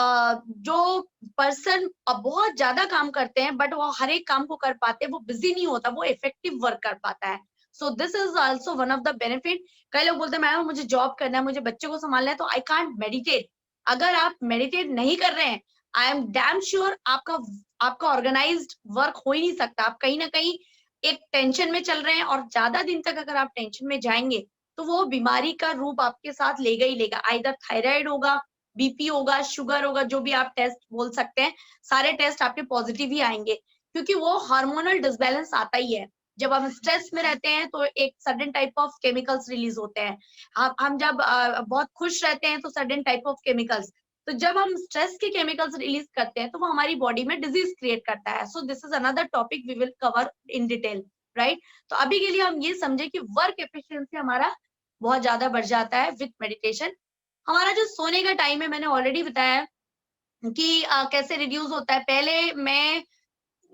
जो पर्सन बहुत ज्यादा काम करते हैं बट वो हर एक काम को कर पाते हैं, वो बिजी नहीं होता, वो इफेक्टिव वर्क कर पाता है। So this is also one of the benefit. कई लोग बोलते हैं मैडम मुझे जॉब करना है, मुझे बच्चे को संभालना है, तो आई कांट मेडिटेट। अगर आप मेडिटेट नहीं कर रहे हैं, आई एम डैम श्योर आपका ऑर्गेनाइज्ड वर्क हो ही नहीं सकता। आप कहीं ना कहीं एक टेंशन में चल रहे हैं, और ज्यादा दिन तक अगर आप टेंशन में जाएंगे तो वो बीमारी का रूप आपके साथ लेगा ही लेगा। आइदर थायराइड होगा, बीपी होगा, शुगर होगा, जो भी आप टेस्ट बोल सकते हैं, सारे टेस्ट आपके पॉजिटिव ही आएंगे, क्योंकि वो हार्मोनल डिसबैलेंस आता ही है। जब हम स्ट्रेस में रहते हैं तो एक sudden type of chemicals release होते हैं। हम जब बहुत खुश रहते हैं तो सडन टाइप ऑफ केमिकल्स। तो जब हम स्ट्रेस के केमिकल्स रिलीज करते हैं तो वो हमारी बॉडी में डिजीज क्रिएट करता है। So this is another topic we will cover in detail, right. तो अभी के लिए हम ये समझे कि वर्क एफिशिएंसी हमारा बहुत ज्यादा बढ़ जाता है विथ मेडिटेशन। हमारा जो सोने का टाइम है, मैंने ऑलरेडी बताया कि कैसे रिड्यूस होता है। पहले मैं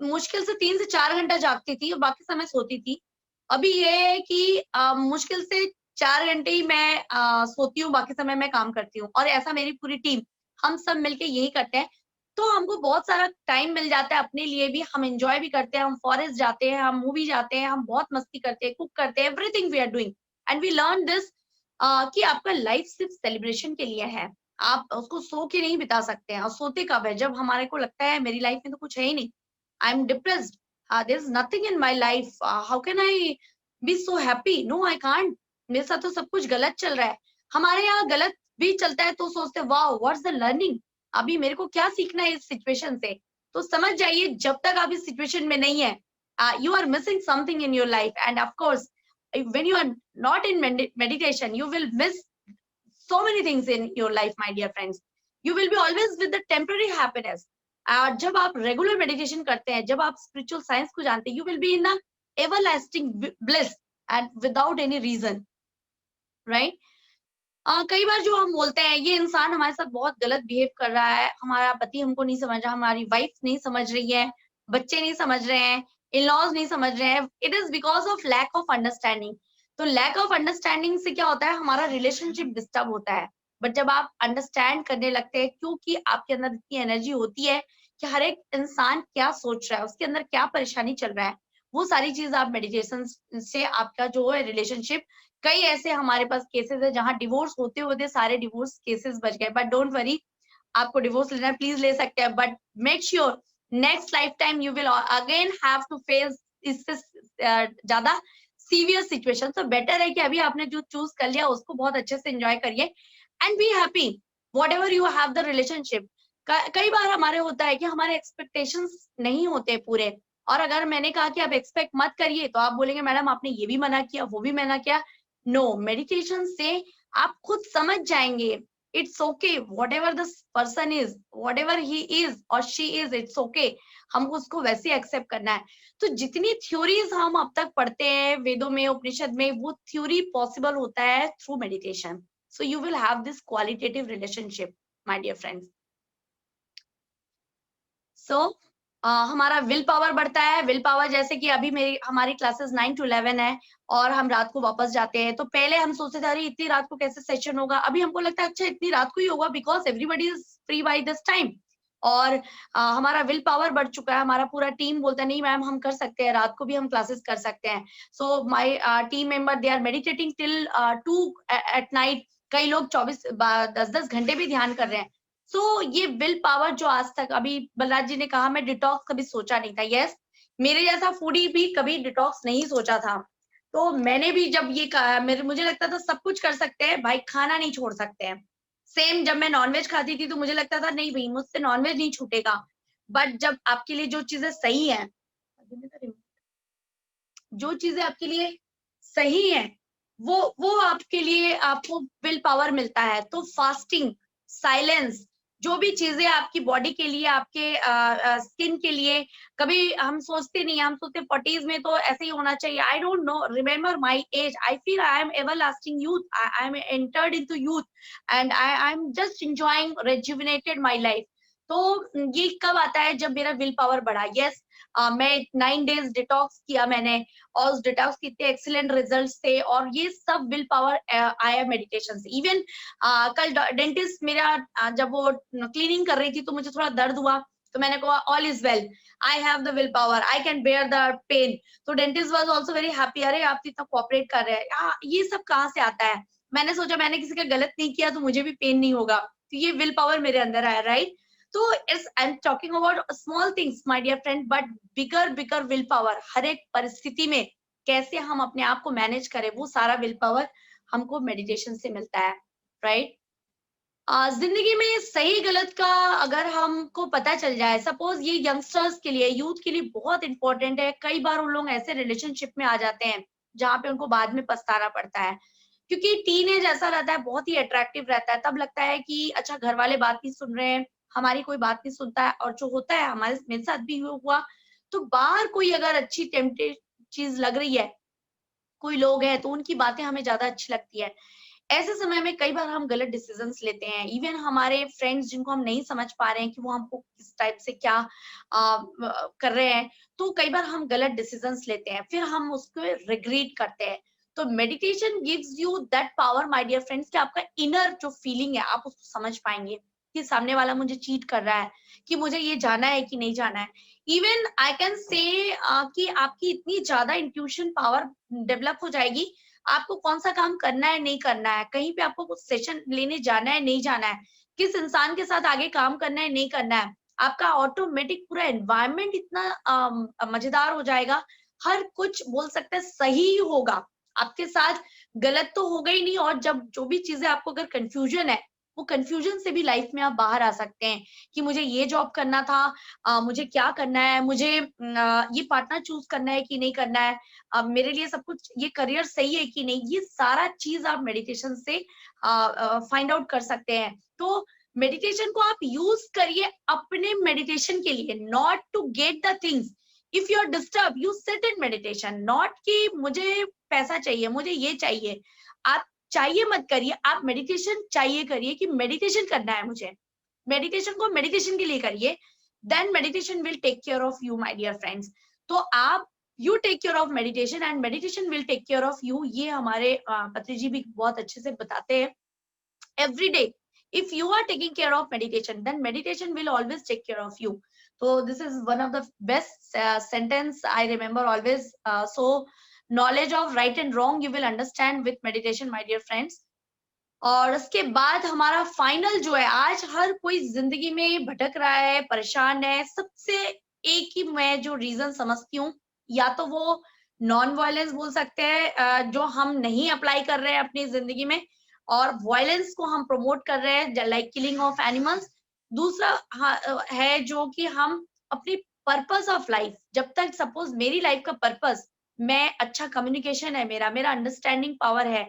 मुश्किल से 3 से 4 घंटा जागती थी और बाकी समय सोती थी। अभी ये है कि मुश्किल से 4 घंटे ही मैं सोती हूँ, बाकी समय मैं काम करती हूँ, और ऐसा मेरी पूरी टीम, हम सब मिलके यही करते हैं। तो हमको बहुत सारा टाइम मिल जाता है अपने लिए भी, हम एंजॉय भी करते हैं, हम फॉरेस्ट जाते हैं, हम मूवी जाते हैं, हम बहुत मस्ती करते हैं, कुक करते हैं, everything we are doing. And we learn this कि आपका लाइफ सिर्फ सेलिब्रेशन के लिए है। आप उसको सो के नहीं बिता सकते हैं। और सोते कब है? जब हमारे को लगता है मेरी लाइफ में तो कुछ है ही नहीं, I'm depressed. There's nothing in my life. How can I be so happy? No, I can't. मेरे साथ तो सब कुछ गलत चल रहा है। हमारे यहाँ गलत भी चलता है तो सोचते हैं वाह व्हाट्स द लर्निंग, अभी मेरे को क्या सीखना है इस सिचुएशन से। तो समझ जाइए जब तक आप इस सिचुएशन में नहीं है, you are missing something in your life. And of course, when you are not in meditation, you will miss so many things in your life, my dear friends. You will be always with the temporary happiness. जब आप regular meditation करते हैं, जब आप spiritual science को जानते हैं, you will be in the everlasting bliss and without any reason, right. कई बार जो हम बोलते हैं ये इंसान हमारे साथ बहुत गलत बिहेव कर रहा है, हमारा पति हमको नहीं समझ रहा, हमारी वाइफ नहीं समझ रही है, बच्चे नहीं समझ रहे हैं, इन लॉज नहीं समझ रहे हैं, it is because of lack of understanding. तो लैक ऑफ अंडरस्टैंडिंग से क्या होता है, हमारा रिलेशनशिप डिस्टर्ब होता है। बट जब आप अंडरस्टैंड करने लगते हैं, क्योंकि आपके अंदर इतनी एनर्जी होती है कि हर एक इंसान क्या सोच रहा है, उसके अंदर क्या परेशानी चल रहा है, वो सारी चीज आप मेडिटेशन से आपका जो है रिलेशनशिप। कई ऐसे हमारे पास केसेस है जहां डिवोर्स होते होते सारे डिवोर्स केसेस बच गए। बट डोंट वरी, आपको डिवोर्स लेना है प्लीज ले सकते हैं, but make sure next life time you will again have to face इससे ज्यादा सीवियर सिचुएशन। तो बेटर है कि अभी आपने जो चूज कर लिया उसको बहुत अच्छे से एंजॉय करिए and be happy what ever you have the relationship. कई बार हमारे होता है कि हमारे एक्सपेक्टेशंस नहीं होते पूरे, और अगर मैंने कहा कि आप एक्सपेक्ट मत करिए तो आप बोलेंगे मैडम आपने ये भी मना किया, वो भी मना किया। नो, मेडिटेशन से आप खुद समझ जाएंगे। It's okay what ever this person is, what ever he is और शी इज, इट्स ओके। हमको उसको वैसे एक्सेप्ट करना है। तो जितनी थ्योरीज हम अब तक पढ़ते हैं वेदों में, उपनिषद में, वो थ्योरी पॉसिबल होता है through meditation. So you will have this qualitative relationship my dear friends. So हमारा विल पावर बढ़ता है। विल पावर जैसे कि अभी मेरी हमारी क्लासेस 9 to 11 है और हम रात को वापस जाते हैं। तो पहले हम सोचते थे अरे इतनी रात को कैसे सेशन होगा, अभी हमको लगता है अच्छा इतनी रात को ही होगा because everybody is free by this time. और हमारा विल पावर बढ़ चुका है। हमारा पूरा टीम बोलता है नहीं मैम हम कर सकते हैं, रात को भी हम क्लासेस कर सकते हैं। So my team member they are meditating till 2 at night. कई लोग 10-10 घंटे भी ध्यान कर रहे हैं। सो ये विल पावर जो आज तक, अभी बलराज जी ने कहा मैं डिटॉक्स कभी सोचा नहीं था। यस, मेरे जैसा फूडी भी कभी डिटॉक्स नहीं सोचा था। तो मैंने भी जब ये कहा, मुझे लगता था सब कुछ कर सकते हैं भाई, खाना नहीं छोड़ सकते हैं। सेम जब मैं नॉनवेज खाती थी तो मुझे लगता था नहीं भाई मुझसे नॉनवेज नहीं छूटेगा। बट जब आपके लिए जो चीजें सही है, जो चीजें आपके लिए सही है, वो आपके लिए आपको विल पावर मिलता है। तो फास्टिंग, साइलेंस, जो भी चीजें आपकी बॉडी के लिए, आपके स्किन के लिए, कभी हम सोचते नहीं, हम सोचते 40s में तो ऐसे ही होना चाहिए। I don't know, remember my age, I feel I am everlasting youth, I am entered into youth and I am just enjoying rejuvenated my life. तो ये कब आता है? जब मेरा विल पावर बढ़ा। यस, मैं 9 days डिटॉक्स किया मैंने, और उस डिटॉक्स के इतने एक्सीलेंट रिजल्ट्स थे, और ये सब विल पावर आया मेडिटेशन से। इवन कल डेंटिस्ट मेरा जब वो क्लीनिंग कर रही थी तो मुझे थोड़ा दर्द हुआ, तो मैंने कहा all is well, I have the will power, I can bear the pain. तो dentist was also very happy, अरे आप तो इतना कोऑपरेट कर रहे हैं। ये सब कहाँ से आता है? मैंने सोचा मैंने किसी का गलत नहीं किया तो मुझे भी पेन नहीं होगा, तो ये विल पावर मेरे अंदर आया, राइट। तो it's I am talking about small things my dear friend, but bigger will power. हर एक परिस्थिति में कैसे हम अपने आप को मैनेज करें, वो सारा विल पावर हमको मेडिटेशन से मिलता है, राइट? जिंदगी में सही गलत का अगर हमको पता चल जाए, सपोज ये यंगस्टर्स के लिए, यूथ के लिए बहुत इंपॉर्टेंट है। कई बार उन लोग ऐसे रिलेशनशिप में आ जाते हैं जहाँ पे उनको बाद में पछताना पड़ता है, क्योंकि टीनेज ऐसा रहता है, बहुत ही अट्रैक्टिव रहता है। तब लगता है कि अच्छा घर वाले बात नहीं सुन रहे हैं, हमारी कोई बात नहीं सुनता है, और जो होता है हमारे मेरे साथ भी हुआ। तो बाहर कोई अगर अच्छी टेम्पटेड चीज लग रही है, कोई लोग हैं तो उनकी बातें हमें ज्यादा अच्छी लगती है। ऐसे समय में कई बार हम गलत डिसीजंस लेते हैं। इवन हमारे फ्रेंड्स जिनको हम नहीं समझ पा रहे हैं कि वो हमको किस टाइप से क्या कर रहे हैं, तो कई बार हम गलत डिसीजंस लेते हैं, फिर हम उसको रिग्रेट करते हैं। तो meditation gives you that power my dear friends, कि आपका इनर जो फीलिंग है आप उसको समझ पाएंगे कि सामने वाला मुझे चीट कर रहा है, कि मुझे ये जाना है कि नहीं जाना है। इवन आई कैन से कि आपकी इतनी ज्यादा इंट्यूशन पावर डेवलप हो जाएगी, आपको कौन सा काम करना है नहीं करना है, कहीं पे आपको कुछ सेशन लेने जाना है नहीं जाना है, किस इंसान के साथ आगे काम करना है नहीं करना है, आपका ऑटोमेटिक पूरा एनवायरनमेंट इतना मजेदार हो जाएगा। हर कुछ बोल सकते हैं सही होगा आपके साथ, गलत तो होगा ही नहीं। और जब जो भी चीजें आपको अगर कंफ्यूजन है, वो कंफ्यूजन से भी लाइफ में आप बाहर आ सकते हैं कि मुझे ये जॉब करना था, मुझे क्या करना है, मुझे ये पार्टनर चूज करना है कि नहीं करना है, अब मेरे लिए सब कुछ ये करियर सही है कि नहीं, ये सारा चीज आप मेडिटेशन से फाइंड आउट कर सकते हैं। तो मेडिटेशन को आप यूज करिए अपने मेडिटेशन के लिए, not to get the things. If you are disturb, you sit in meditation, not कि मुझे पैसा चाहिए, मुझे ये चाहिए। आप चाहिए मत करिए, आप मेडिटेशन चाहिए करिए कि मेडिटेशन करना है मुझे। मेडिटेशन को मेडिटेशन के लिए करिए, then meditation will take care of you my dear friends. तो आप you take care of meditation and meditation will take care of you, ये हमारे पत्री जी भी बहुत अच्छे से बताते हैं। every day if you are taking care of meditation, then meditation will always take care of you. So this is one of the best sentence I remember always. So knowledge of right and wrong you will understand with meditation my dear friends. और उसके बाद हमारा final जो है, आज हर कोई जिंदगी में भटक रहा है, परेशान है, सबसे एक ही मैं जो रीजन समझती हूँ, या तो वो नॉन वायलेंस बोल सकते हैं, जो हम नहीं अप्लाई कर रहे हैं अपनी जिंदगी में, और वायलेंस को हम प्रमोट कर रहे हैं लाइक किलिंग ऑफ एनिमल्स। दूसरा है जो कि हम अपनी पर्पस ऑफ लाइफ, जब तक सपोज मेरी लाइफ का पर्पस, मैं अच्छा कम्युनिकेशन है, मेरा मेरा अंडरस्टैंडिंग पावर है,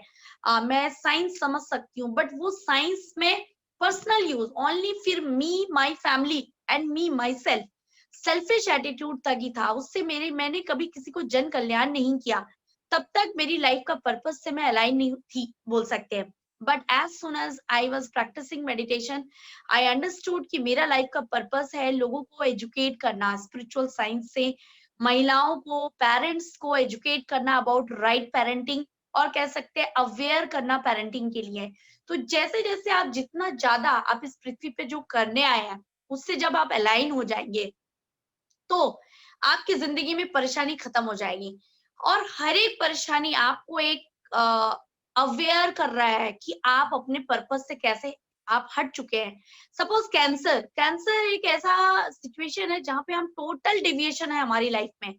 मैं साइंस समझ सकती हूँ, बट वो साइंस में पर्सनल यूज ओनली फिर me my family and me myself, selfish attitude तक ही था। उससे मैंने कभी किसी को जन कल्याण नहीं किया, तब तक मेरी लाइफ का पर्पस से मैं अलाइन नहीं थी बोल सकते हैं। But as soon as I was practicing meditation, I understood कि मेरा लाइफ का पर्पस है लोगों को एजुकेट करना स्पिरिचुअल साइंस से, महिलाओं को, पेरेंट्स को एजुकेट करना अबाउट राइट पेरेंटिंग, और कह सकते हैं अवेयर करना पेरेंटिंग के लिए। तो जैसे जैसे आप जितना ज्यादा आप इस पृथ्वी पे जो करने आए हैं, उससे जब आप अलाइन हो जाएंगे, तो आपकी जिंदगी में परेशानी खत्म हो जाएगी। और हर एक परेशानी आपको एक अवेयर कर रहा है कि आप अपने पर्पस से कैसे आप हट चुके हैं। सपोज कैंसर, कैंसर एक ऐसा सिचुएशन है जहाँ पे हम टोटल डिविएशन है हमारी लाइफ में।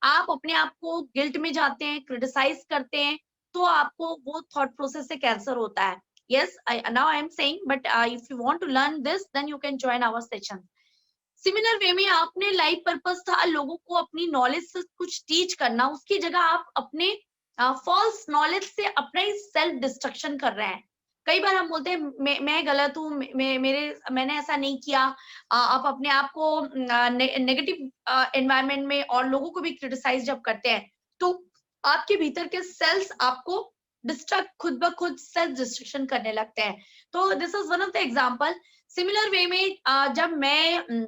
आप अपने आप को गिल्ट में जाते हैं, क्रिटिसाइज करते हैं, तो आपको वो थॉट प्रोसेस से कैंसर होता है। yes now I am saying, but if you want to learn this then you can join our session. Similar way में आपने लाइफ पर्पस था लोगों को अपनी नॉलेज से कुछ टीच करना, उसकी जगह आप अपने फॉल्स नॉलेज से अपना ही सेल्फ डिस्ट्रक्शन कर रहे हैं। कई बार हम बोलते हैं मैं गलत हूँ, मैंने ऐसा नहीं किया। आप अपने आप को नेगेटिव एनवायरनमेंट में और लोगों को भी क्रिटिसाइज जब करते हैं, तो आपके भीतर के सेल्स आपको डिस्ट्रक्ट, खुद ब खुद सेल्फ डिस्ट्रक्शन करने लगते हैं। तो this is one of the example. Similar way में जब मैं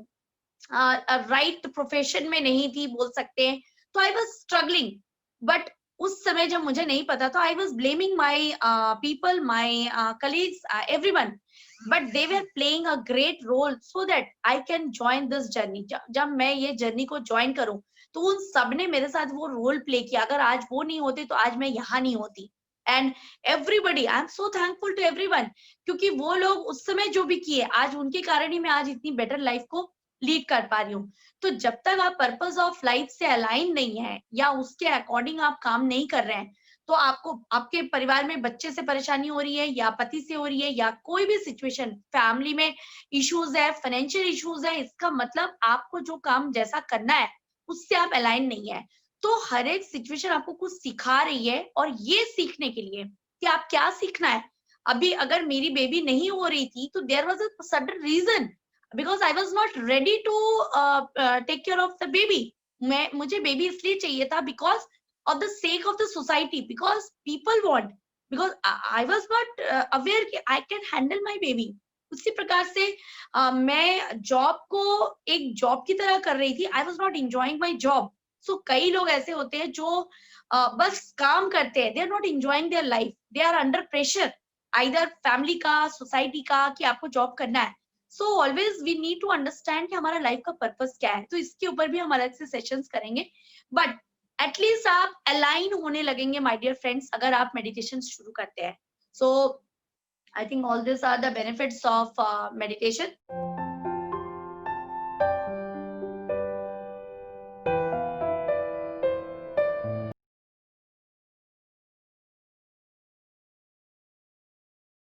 राइट प्रोफेशन में नहीं थी बोल सकते हैं, तो आई वाज स्ट्रगलिंग, बट उस समय जब मुझे नहीं पता तो I was blaming my people, my colleagues, everyone, but they were playing a great role so that I can join this journey. जब मैं ये जर्नी को ज्वाइन करूं, तो उन सब ने मेरे साथ वो रोल प्ले किया। अगर आज वो नहीं होते तो आज मैं यहाँ नहीं होती। And everybody, I am so thankful to everyone, क्योंकि वो लोग उस समय जो भी किए, आज उनके कारण ही मैं आज इतनी बेटर लाइफ को लीड कर पा रही हूँ। तो जब तक आप पर्पस ऑफ लाइफ से अलाइन नहीं है या उसके अकॉर्डिंग आप काम नहीं कर रहे हैं, तो आपको आपके परिवार में बच्चे से परेशानी हो रही है या पति से हो रही है या कोई भी सिचुएशन, फैमिली में इश्यूज है, फाइनेंशियल इश्यूज है, इसका मतलब आपको जो काम जैसा करना है उससे आप अलाइन नहीं है। तो हर एक सिचुएशन आपको कुछ सिखा रही है, और ये सीखने के लिए कि आप क्या सीखना है। अभी अगर मेरी बेबी नहीं हो रही थी तो there was a sudden reason, because I was not ready to take care of the baby. मुझे बेबी इसलिए चाहिए था because of the sake of the society, because people want, because I was not aware कि I can handle my baby. उसी प्रकार से मैं job को एक जॉब की तरह कर रही थी, I was not enjoying my job. So कई लोग ऐसे होते हैं जो बस काम करते हैं, they are not enjoying their life, they are under pressure either family का, सोसाइटी का, कि आपको जॉब करना है। So always we need to understand कि हमारा लाइफ का पर्पस क्या है। तो इसके ऊपर भी हम अलग से सेशंस करेंगे, बट एटलीस्ट आप अलाइन होने लगेंगे माय डियर फ्रेंड्स अगर आप मेडिटेशन शुरू करते हैं। So I think all this are the benefits of meditation.